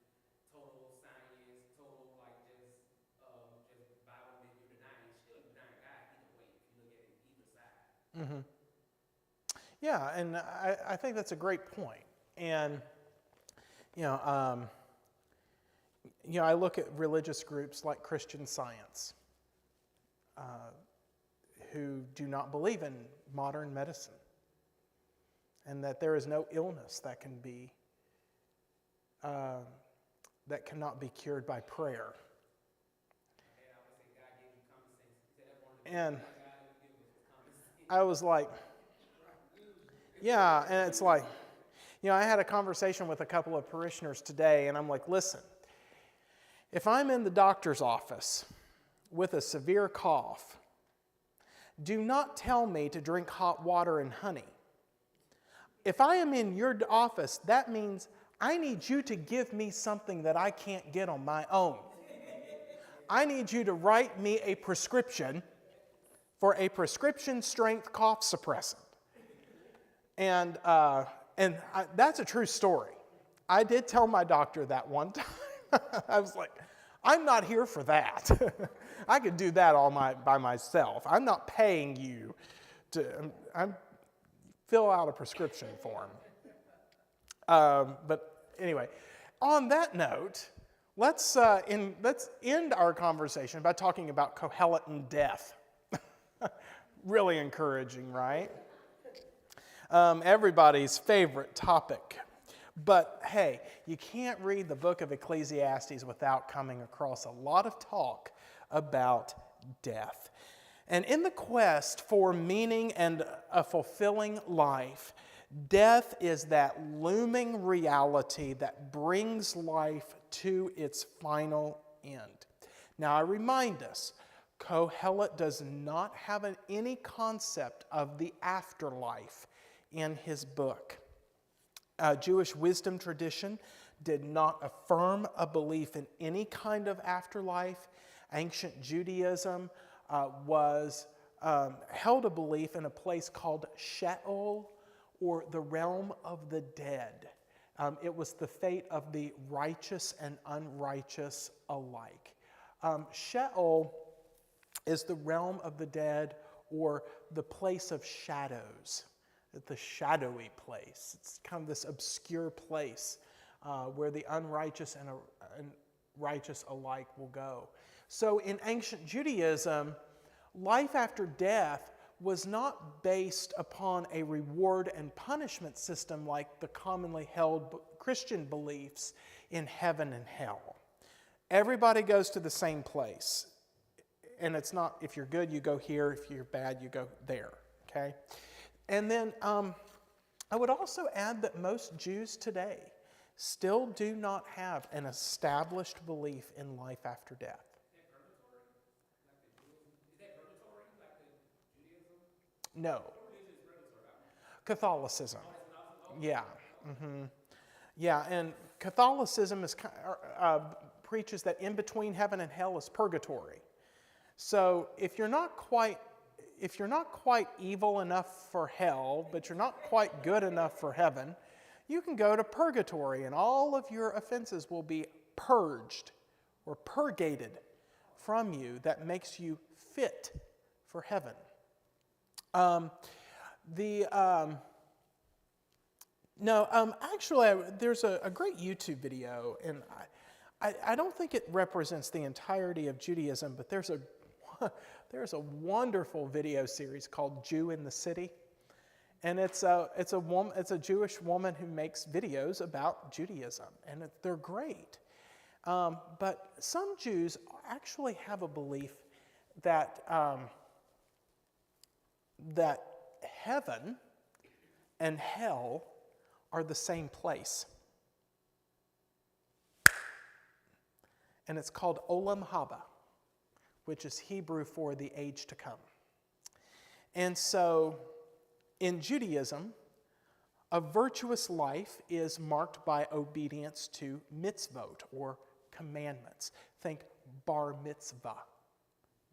total science, total like just Bible that you're denying. You're still denying God either way if you look at it either side. Mm-hmm. Yeah, and I think that's a great point. And I look at religious groups like Christian Science, who do not believe in modern medicine, and that there is no illness that cannot be cured by prayer. And I was like, yeah, and it's like, I had a conversation with a couple of parishioners today, and I'm like, listen, if I'm in the doctor's office with a severe cough, do not tell me to drink hot water and honey. If I am in your office, that means I need you to give me something that I can't get on my own. I need you to write me a prescription for a prescription strength cough suppressant. And that's a true story. I did tell my doctor that one time. I was like, I'm not here for that. I could do that all by myself. I'm not paying you to fill out a prescription form. But anyway, on that note, let's end our conversation by talking about Kohelet and death. Really encouraging, right? Everybody's favorite topic. But hey, you can't read the book of Ecclesiastes without coming across a lot of talk about death. And in the quest for meaning and a fulfilling life, death is that looming reality that brings life to its final end. Now, I remind us, Kohelet does not have any concept of the afterlife in his book. Jewish wisdom tradition did not affirm a belief in any kind of afterlife. Ancient Judaism held a belief in a place called Sheol, or the realm of the dead. It was the fate of the righteous and unrighteous alike. Sheol is the realm of the dead, or the place of shadows, the shadowy place. It's kind of this obscure place where the unrighteous and righteous alike will go. So in ancient Judaism, life after death was not based upon a reward and punishment system like the commonly held Christian beliefs in heaven and hell. Everybody goes to the same place. And it's not, if you're good, you go here. If you're bad, you go there. Okay? And then I would also add that most Jews today still do not have an established belief in life after death. No. Catholicism. Yeah. Mm-hmm. Yeah, and Catholicism preaches that in between heaven and hell is purgatory. So if you're not quite evil enough for hell, but you're not quite good enough for heaven, you can go to purgatory, and all of your offenses will be purged or purgated from you. That makes you fit for heaven. Actually, there's a great YouTube video, and I don't think it represents the entirety of Judaism, but there's a wonderful video series called Jew in the City, and it's a Jewish woman who makes videos about Judaism, and they're great. But some Jews actually have a belief that that heaven and hell are the same place. And it's called Olam Haba, which is Hebrew for the age to come. And so, in Judaism, a virtuous life is marked by obedience to mitzvot, or commandments. Think bar mitzvah,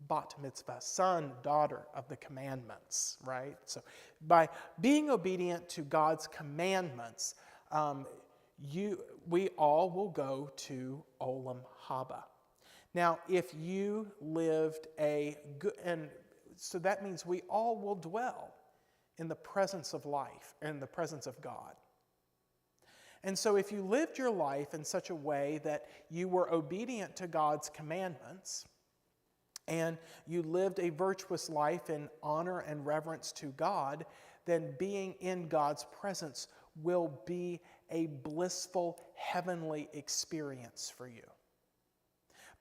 bat mitzvah, son, daughter of the commandments, right? So by being obedient to God's commandments, we all will go to Olam Haba. Now, if you lived and so that means we all will dwell in the presence of life, in the presence of God. And so if you lived your life in such a way that you were obedient to God's commandments, and you lived a virtuous life in honor and reverence to God, then being in God's presence will be a blissful heavenly experience for you.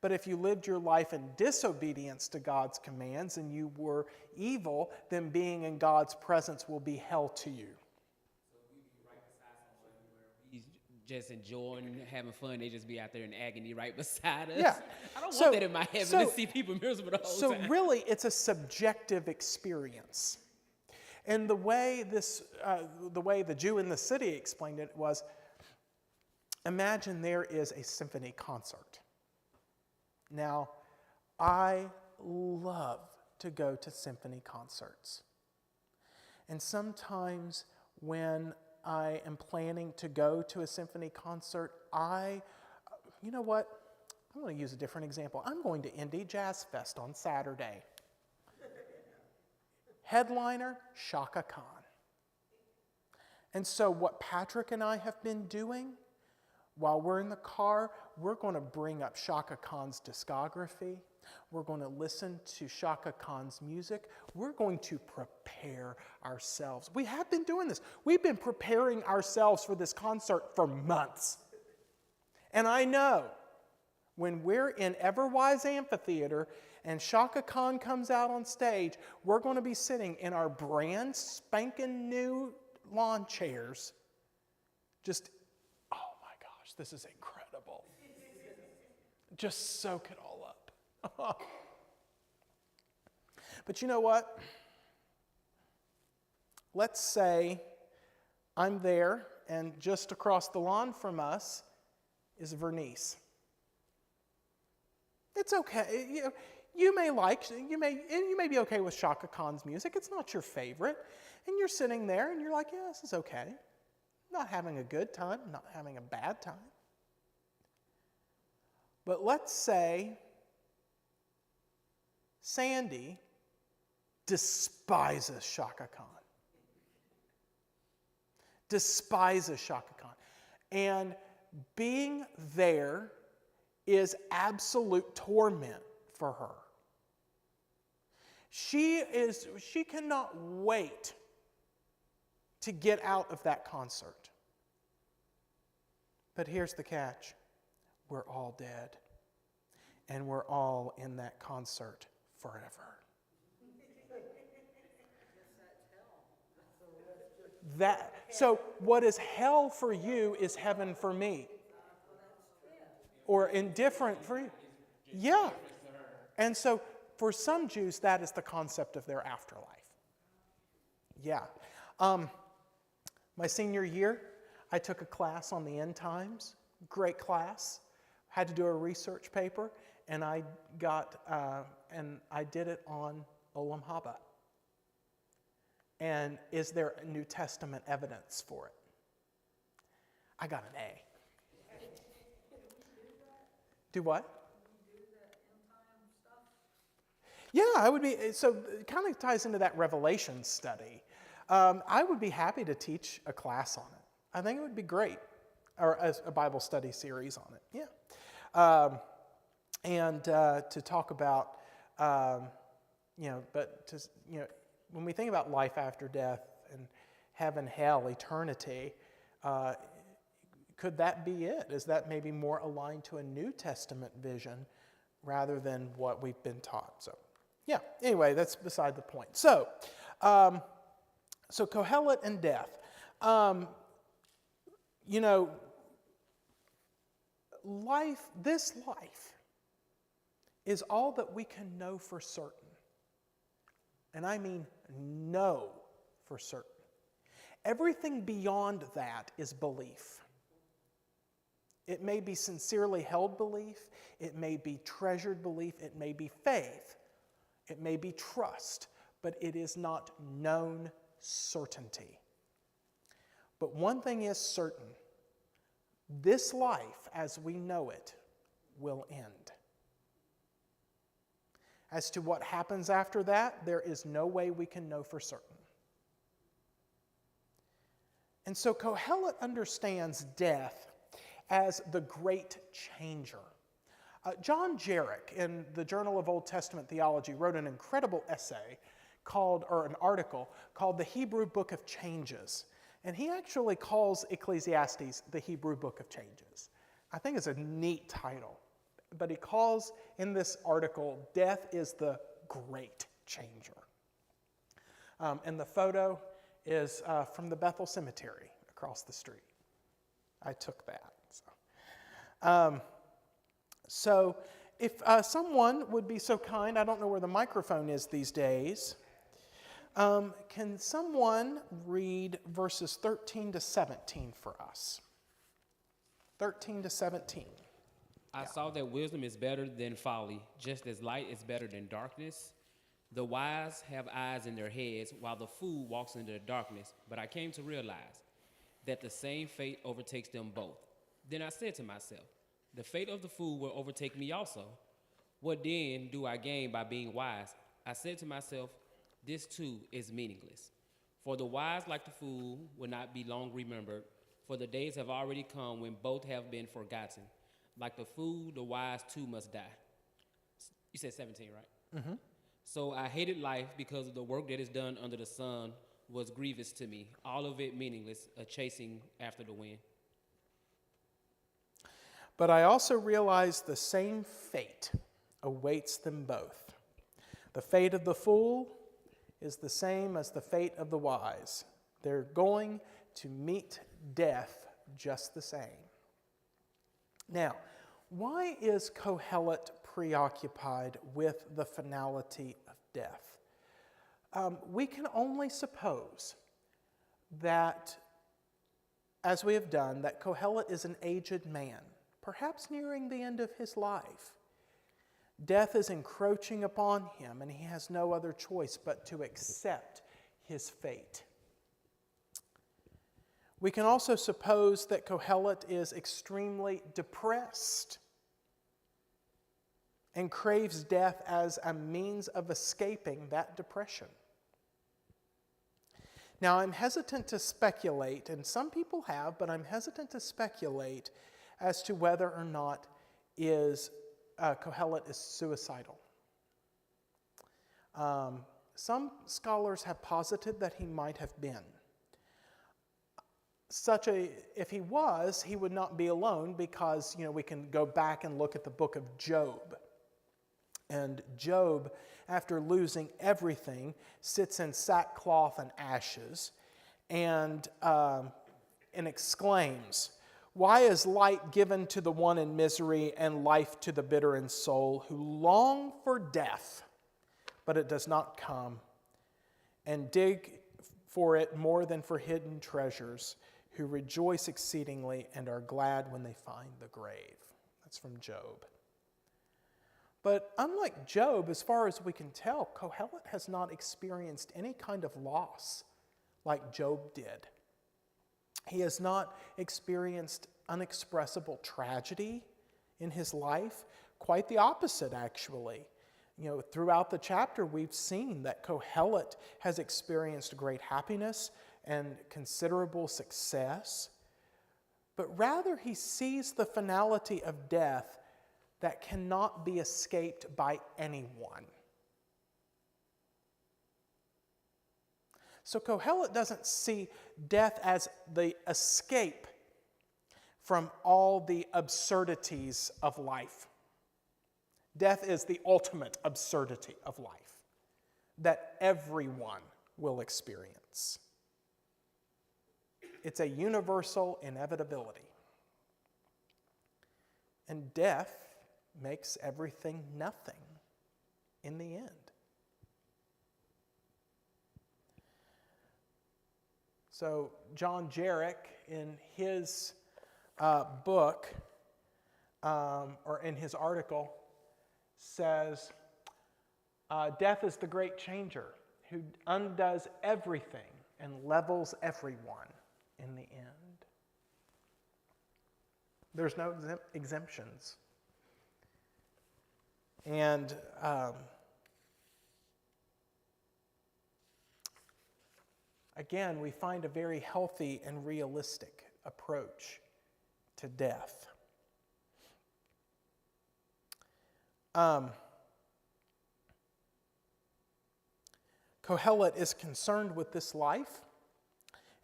But if you lived your life in disobedience to God's commands and you were evil, then being in God's presence will be hell to you. So we be right beside someone where he's just enjoying, having fun. They just be out there in agony right beside us. Yeah. I don't want that in my heaven to see people miserable the whole time. So really, it's a subjective experience. And the way the Jew in the City explained it was, imagine there is a symphony concert. Now, I love to go to symphony concerts. And sometimes when I am planning to go to a symphony concert, you know what? I'm going to use a different example. I'm going to Indy Jazz Fest on Saturday. Headliner, Shaka Khan. And so what Patrick and I have been doing, while we're in the car, we're going to bring up Shaka Khan's discography. We're going to listen to Shaka Khan's music. We're going to prepare ourselves. We have been doing this. We've been preparing ourselves for this concert for months. And I know when we're in Everwise Amphitheater and Shaka Khan comes out on stage, we're going to be sitting in our brand spanking new lawn chairs. Just, oh my gosh, this is incredible. Just soak it all up. But you know what? Let's say I'm there and just across the lawn from us is Vernice. It's okay. You may be okay with Shaka Khan's music. It's not your favorite. And you're sitting there and you're like, yeah, this is okay. Not having a good time, not having a bad time. But let's say Sandy despises Shaka Khan. Despises Shaka Khan. And being there is absolute torment for her. She cannot wait to get out of that concert. But here's the catch. We're all dead. And we're all in that concert forever. So what is hell for you is heaven for me. Or indifferent for you. Yeah. And so for some Jews, that is the concept of their afterlife. Yeah. My senior year, I took a class on the end times. Great class. Had to do a research paper, and I did it on Olam Haba. And is there New Testament evidence for it? I got an A. Do what? Yeah, I would be. So it kind of ties into that Revelation study. I would be happy to teach a class on it. I think it would be great, or a Bible study series on it. Yeah, and to talk about, when we think about life after death and heaven, hell, eternity, could that be it? Is that maybe more aligned to a New Testament vision rather than what we've been taught? So, yeah. Anyway, that's beside the point. So, Kohelet and death. This life is all that we can know for certain. And I mean know for certain. Everything beyond that is belief. It may be sincerely held belief. It may be treasured belief. It may be faith. It may be trust. But it is not known certainty. But one thing is certain. This life, as we know it, will end. As to what happens after that, there is no way we can know for certain. And so Kohelet understands death as the great changer. John Jarrick, in the Journal of Old Testament Theology, wrote an incredible essay an article called The Hebrew Book of Changes. And he actually calls Ecclesiastes the Hebrew Book of Changes. I think it's a neat title. But he calls in this article, death is the great changer. And the photo is from the Bethel Cemetery across the street. I took that. So if someone would be so kind, I don't know where the microphone is these days, can someone read verses 13 to 17 for us? 13 to 17. I saw that wisdom is better than folly, just as light is better than darkness. The wise have eyes in their heads, while the fool walks into the darkness. But I came to realize that the same fate overtakes them both. Then I said to myself, the fate of the fool will overtake me also. What then do I gain by being wise? I said to myself, this too is meaningless. For the wise, like the fool, will not be long remembered. For the days have already come when both have been forgotten. Like the fool, the wise too must die. You said 17, right? Mm-hmm. So I hated life because the work that is done under the sun was grievous to me, all of it meaningless, a chasing after the wind. But I also realize the same fate awaits them both. The fate of the fool is the same as the fate of the wise. They're going to meet death just the same. Now, why is Kohelet preoccupied with the finality of death? We can only suppose that, as we have done, that Kohelet is an aged man, perhaps nearing the end of his life. Death is encroaching upon him, and he has no other choice but to accept his fate. We can also suppose that Kohelet is extremely depressed and craves death as a means of escaping that depression. Now, I'm hesitant to speculate, and some people have, but I'm hesitant to speculate as to whether or not Kohelet is suicidal. Some scholars have posited that he might have been. If he was, he would not be alone, because we can go back and look at the book of Job. And Job, after losing everything, sits in sackcloth and ashes and exclaims, "Why is light given to the one in misery and life to the bitter in soul, who long for death, but it does not come, and dig for it more than for hidden treasures, who rejoice exceedingly and are glad when they find the grave." That's from Job. But unlike Job, as far as we can tell, Kohelet has not experienced any kind of loss like Job did. He has not experienced unexpressible tragedy in his life. Quite the opposite, actually. Throughout the chapter, we've seen that Kohelet has experienced great happiness and considerable success. But rather, he sees the finality of death that cannot be escaped by anyone. So Kohelet doesn't see death as the escape from all the absurdities of life. Death is the ultimate absurdity of life that everyone will experience. It's a universal inevitability. And death makes everything nothing in the end. So John Jarek, in his book, or in his article, says, death is the great changer who undoes everything and levels everyone in the end. There's no exemptions. And again, we find a very healthy and realistic approach to death. Kohelet is concerned with this life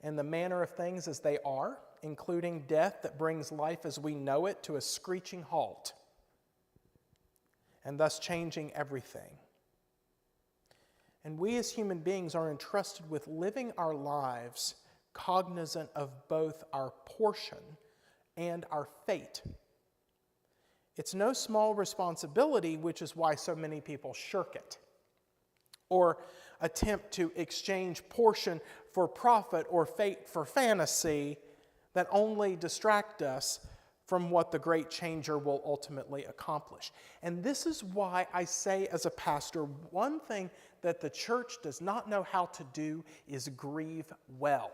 and the manner of things as they are, including death that brings life as we know it to a screeching halt, and thus changing everything. And we as human beings are entrusted with living our lives cognizant of both our portion and our fate. It's no small responsibility, which is why so many people shirk it, or attempt to exchange portion for profit or fate for fantasy that only distract us from what the great changer will ultimately accomplish. And this is why I say as a pastor, one thing that the church does not know how to do is grieve well.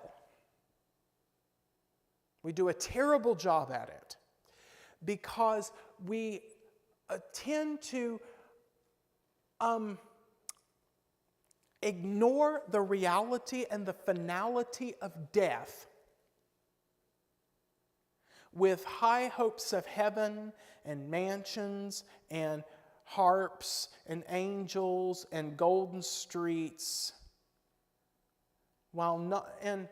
We do a terrible job at it because we tend to ignore the reality and the finality of death with high hopes of heaven and mansions and harps and angels and golden streets. And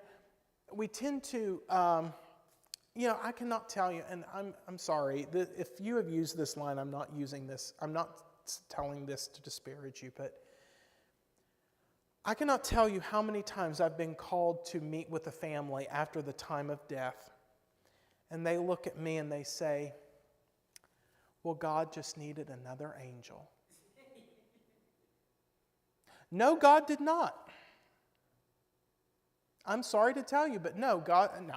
we tend to, I cannot tell you, and I'm sorry, if you have used this line, I'm not using this, I'm not telling this to disparage you, but I cannot tell you how many times I've been called to meet with a family after the time of death, and they look at me and they say, well, God just needed another angel. No, God did not. I'm sorry to tell you, but no,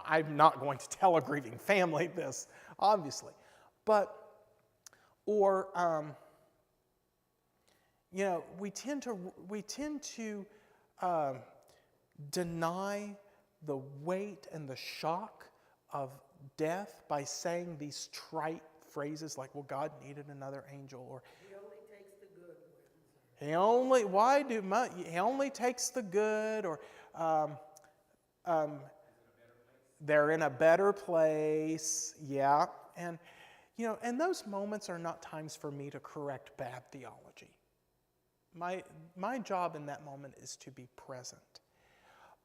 I'm not going to tell a grieving family this, obviously. We tend to deny the weight and the shock of death by saying these trite phrases like, well, God needed another angel, or He only takes the good ones. he only takes the good, or they're in a better place. Yeah. And those moments are not times for me to correct bad theology. My job in that moment is to be present.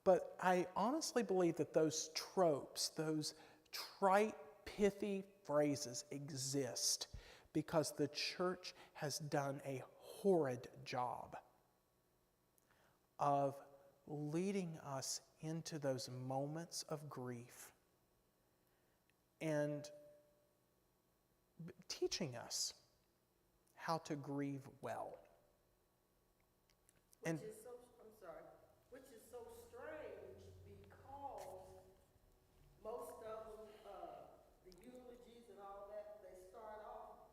But I honestly believe that those tropes, those trite, pithy phrases exist because the church has done a horrid job of leading us into those moments of grief and teaching us how to grieve well. Which is so strange because most of them, the eulogies and all that, they start off,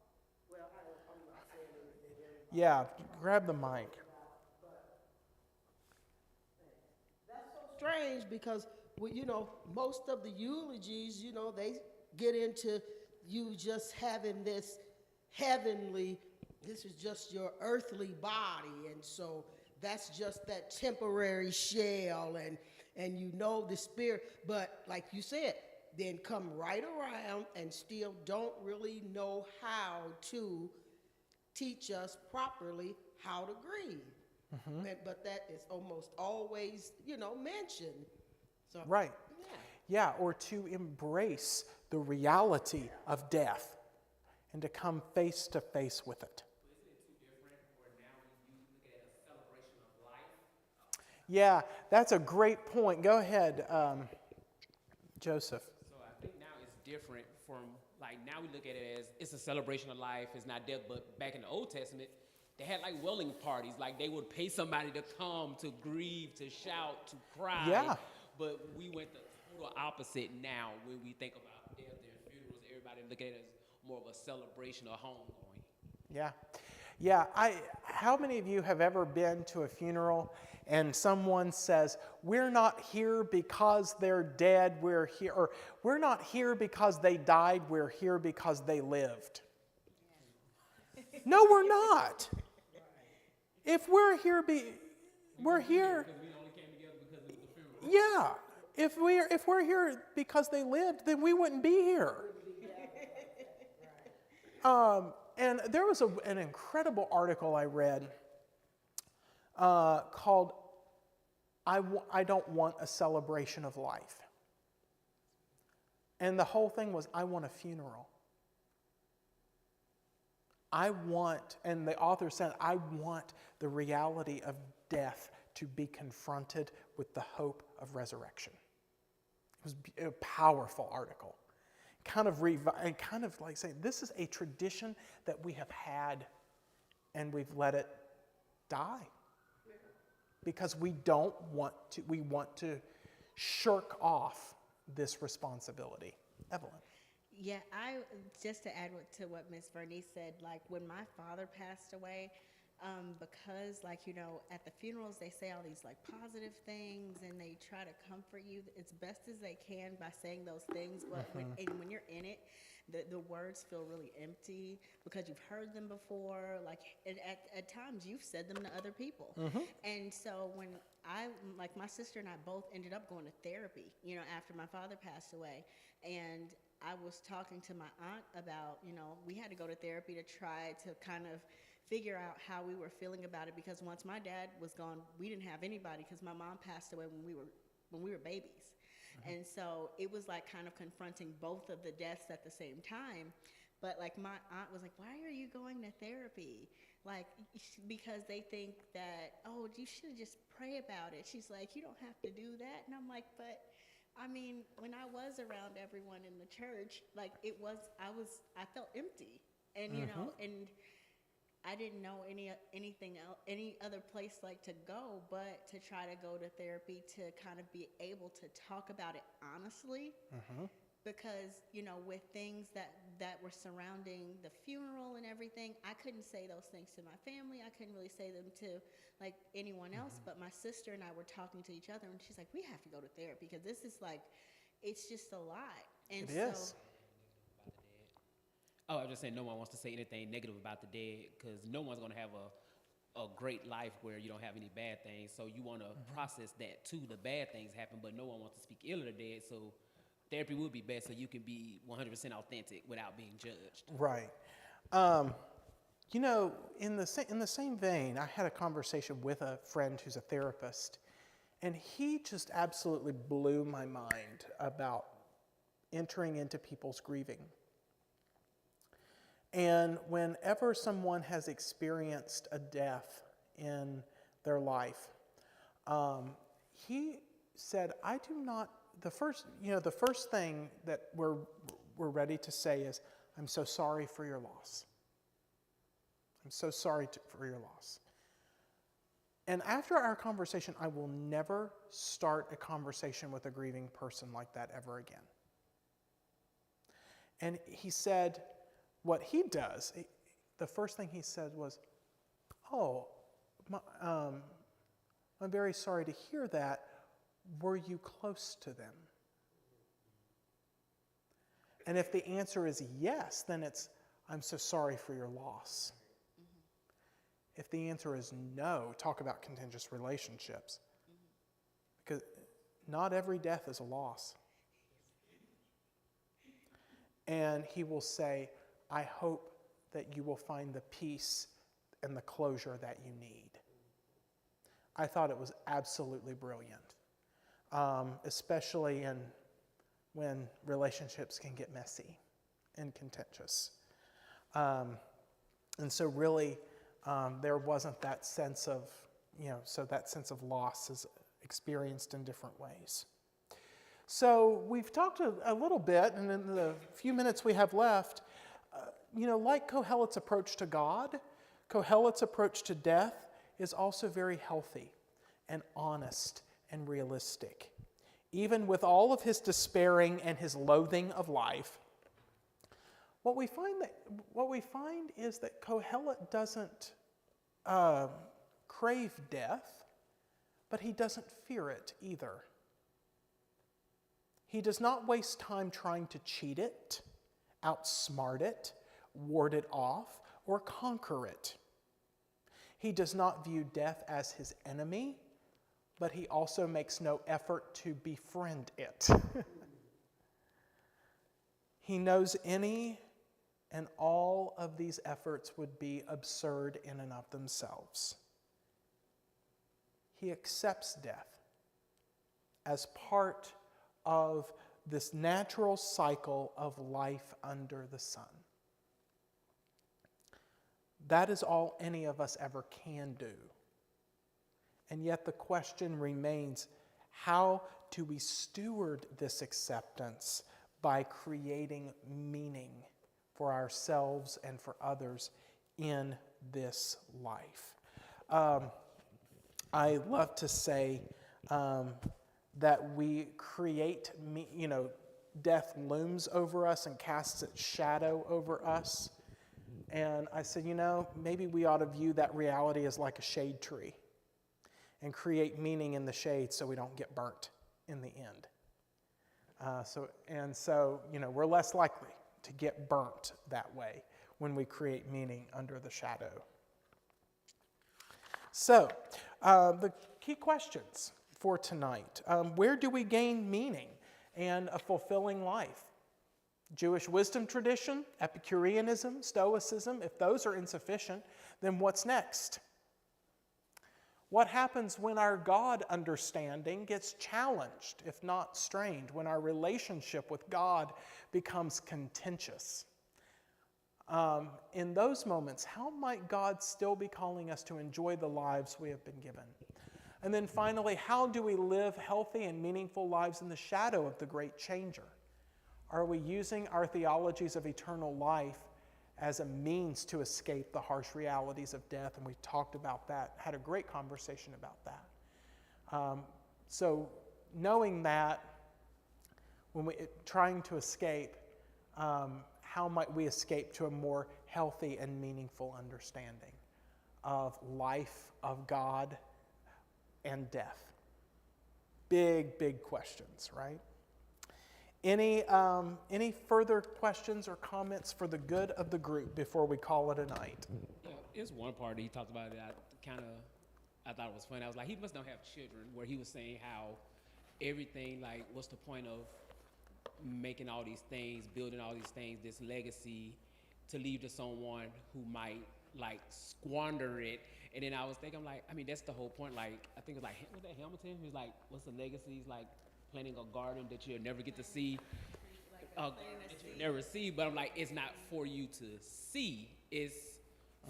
well, I'm not saying anything. Yeah, grab the mic. That's so strange because, most of the eulogies, they get into you just having this heavenly, this is just your earthly body, and so that's just that temporary shell, and the spirit, but like you said, then come right around and still don't really know how to teach us properly how to grieve. Mm-hmm. But that is almost always, mentioned. So, right. Yeah, or to embrace the reality of death and to come face to face with it. Isn't it too different where now you look at a celebration of life? Yeah, that's a great point. Go ahead, Joseph. So I think now it's different from, now we look at it as it's a celebration of life, it's not death, but back in the Old Testament, they had welling parties, they would pay somebody to come, to grieve, to shout, to cry. Yeah. But we went the total opposite now when we think about death and funerals. Everybody look at it as more of a celebration or homegoing. Yeah. Yeah. How many of you have ever been to a funeral and someone says, we're not here because they're dead, we're here, or we're not here because they died, we're here because they lived? No, we're not. If we're here, we're here. Because we only came together because it was the funeral. Yeah. If we're here because they lived, then we wouldn't be here. And there was an incredible article I read called I Don't Want a Celebration of Life. And the whole thing was, I want a funeral. And the author said, I want the reality of death to be confronted with the hope of resurrection. It was a powerful article. Kind of like saying, this is a tradition that we have had and we've let it die. Because we want to shirk off this responsibility. Evelyn. Yeah, just to add to what Miss Vernice said, when my father passed away, because at the funerals they say all these positive things and they try to comfort you as best as they can by saying those things, but when you're in it, the words feel really empty because you've heard them before, at times you've said them to other people. Mm-hmm. And so when my sister and I both ended up going to therapy, after my father passed away, and I was talking to my aunt about, we had to go to therapy to try to kind of figure out how we were feeling about it, because once my dad was gone, we didn't have anybody because my mom passed away when we were babies. And so it was like kind of confronting both of the deaths at the same time. But like my aunt was like, "Why are you going to therapy?" Like, because they think that, "Oh, you should just pray about it." She's like, "You don't have to do that." And I'm like, "But I mean, when I was around everyone in the church, like I felt empty, and and I didn't know anything else, any other place like to go, but to try to go to therapy to kind of be able to talk about it honestly, because with things that were surrounding the funeral and everything, I couldn't say those things to my family. I couldn't really say them to like anyone else, but my sister and I were talking to each other, and she's like, "We have to go to therapy because this is like, it's just a lot." And It is. Oh, I was just saying, no one wants to say anything negative about the dead, because no one's going to have a great life where you don't have any bad things. So you want to process that too. The bad things happen, but no one wants to speak ill of the dead. So therapy would be best, so you can be 100% authentic without being judged. Right. In the same vein, I had a conversation with a friend who's a therapist, and he just absolutely blew my mind about entering into people's grieving. And whenever someone has experienced a death in their life, he said, "I do not." The first thing that we're ready to say is, "I'm so sorry for your loss. I'm so sorry for your loss." And after our conversation, I will never start a conversation with a grieving person like that ever again. And he said, what he does, the first thing he said was, "Oh, I'm very sorry to hear that. Were you close to them?" And if the answer is yes, then it's, "I'm so sorry for your loss." If the answer is no, talk about contentious relationships. Because not every death is a loss. And he will say, "I hope that you will find the peace and the closure that you need." I thought it was absolutely brilliant, especially when relationships can get messy and contentious. And so really, there wasn't that sense of, so that sense of loss is experienced in different ways. So we've talked a little bit, and in the few minutes we have left, like Kohelet's approach to God, Kohelet's approach to death is also very healthy and honest and realistic. Even with all of his despairing and his loathing of life, what we find is that Kohelet doesn't crave death, but he doesn't fear it either. He does not waste time trying to cheat it, outsmart it, ward it off, or conquer it. He does not view death as his enemy, but he also makes no effort to befriend it. He knows any and all of these efforts would be absurd in and of themselves. He accepts death as part of this natural cycle of life under the sun. That is all any of us ever can do. And yet the question remains, how do we steward this acceptance by creating meaning for ourselves and for others in this life? I love to say that we create, death looms over us and casts its shadow over us. And I said, maybe we ought to view that reality as like a shade tree and create meaning in the shade so we don't get burnt in the end. So we're less likely to get burnt that way when we create meaning under the shadow. So, the key questions for tonight. Where do we gain meaning and a fulfilling life? Jewish wisdom tradition, Epicureanism, Stoicism, if those are insufficient, then what's next? What happens when our God understanding gets challenged, if not strained, when our relationship with God becomes contentious? In those moments, how might God still be calling us to enjoy the lives we have been given? And then finally, how do we live healthy and meaningful lives in the shadow of the great changer? Are we using our theologies of eternal life as a means to escape the harsh realities of death? And we talked about that, had a great conversation about that. So knowing that, when we trying to escape, how might we escape to a more healthy and meaningful understanding of life, of God, and death? Big, big questions, right? Any further questions or comments for the good of the group before we call it a night? Yeah, it's one part that he talked about that I thought it was funny. I was like, he must not have children, where he was saying how everything, like, what's the point of making all these things, building all these things, this legacy to leave to someone who might, like, squander it. And then I was thinking, like, I mean, that's the whole point. Like, I think it was like, was that Hamilton? He was like, what's the legacy? He's like, planting a garden that you'll never get to see, never see. But I'm like, it's not for you to see. It's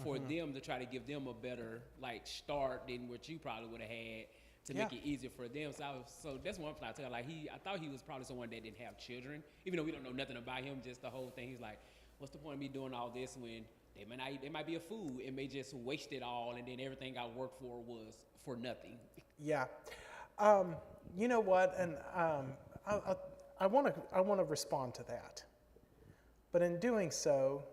for them to try to give them a better, like, start than what you probably would have had to make it easier for them. So that's one thing I tell. Like, I thought he was probably someone that didn't have children, even though we don't know nothing about him. Just the whole thing. He's like, what's the point of me doing all this when they might be a fool and may just waste it all, and then everything I worked for was for nothing. Yeah. You know what? And I want to respond to that. But in doing so,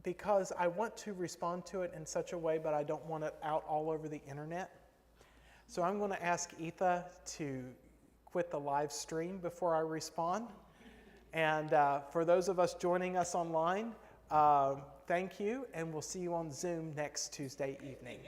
because I want to respond to it in such a way, but I don't want it out all over the internet. So I'm going to ask Etha to quit the live stream before I respond. And for those of us joining us online, thank you, and we'll see you on Zoom next Tuesday evening.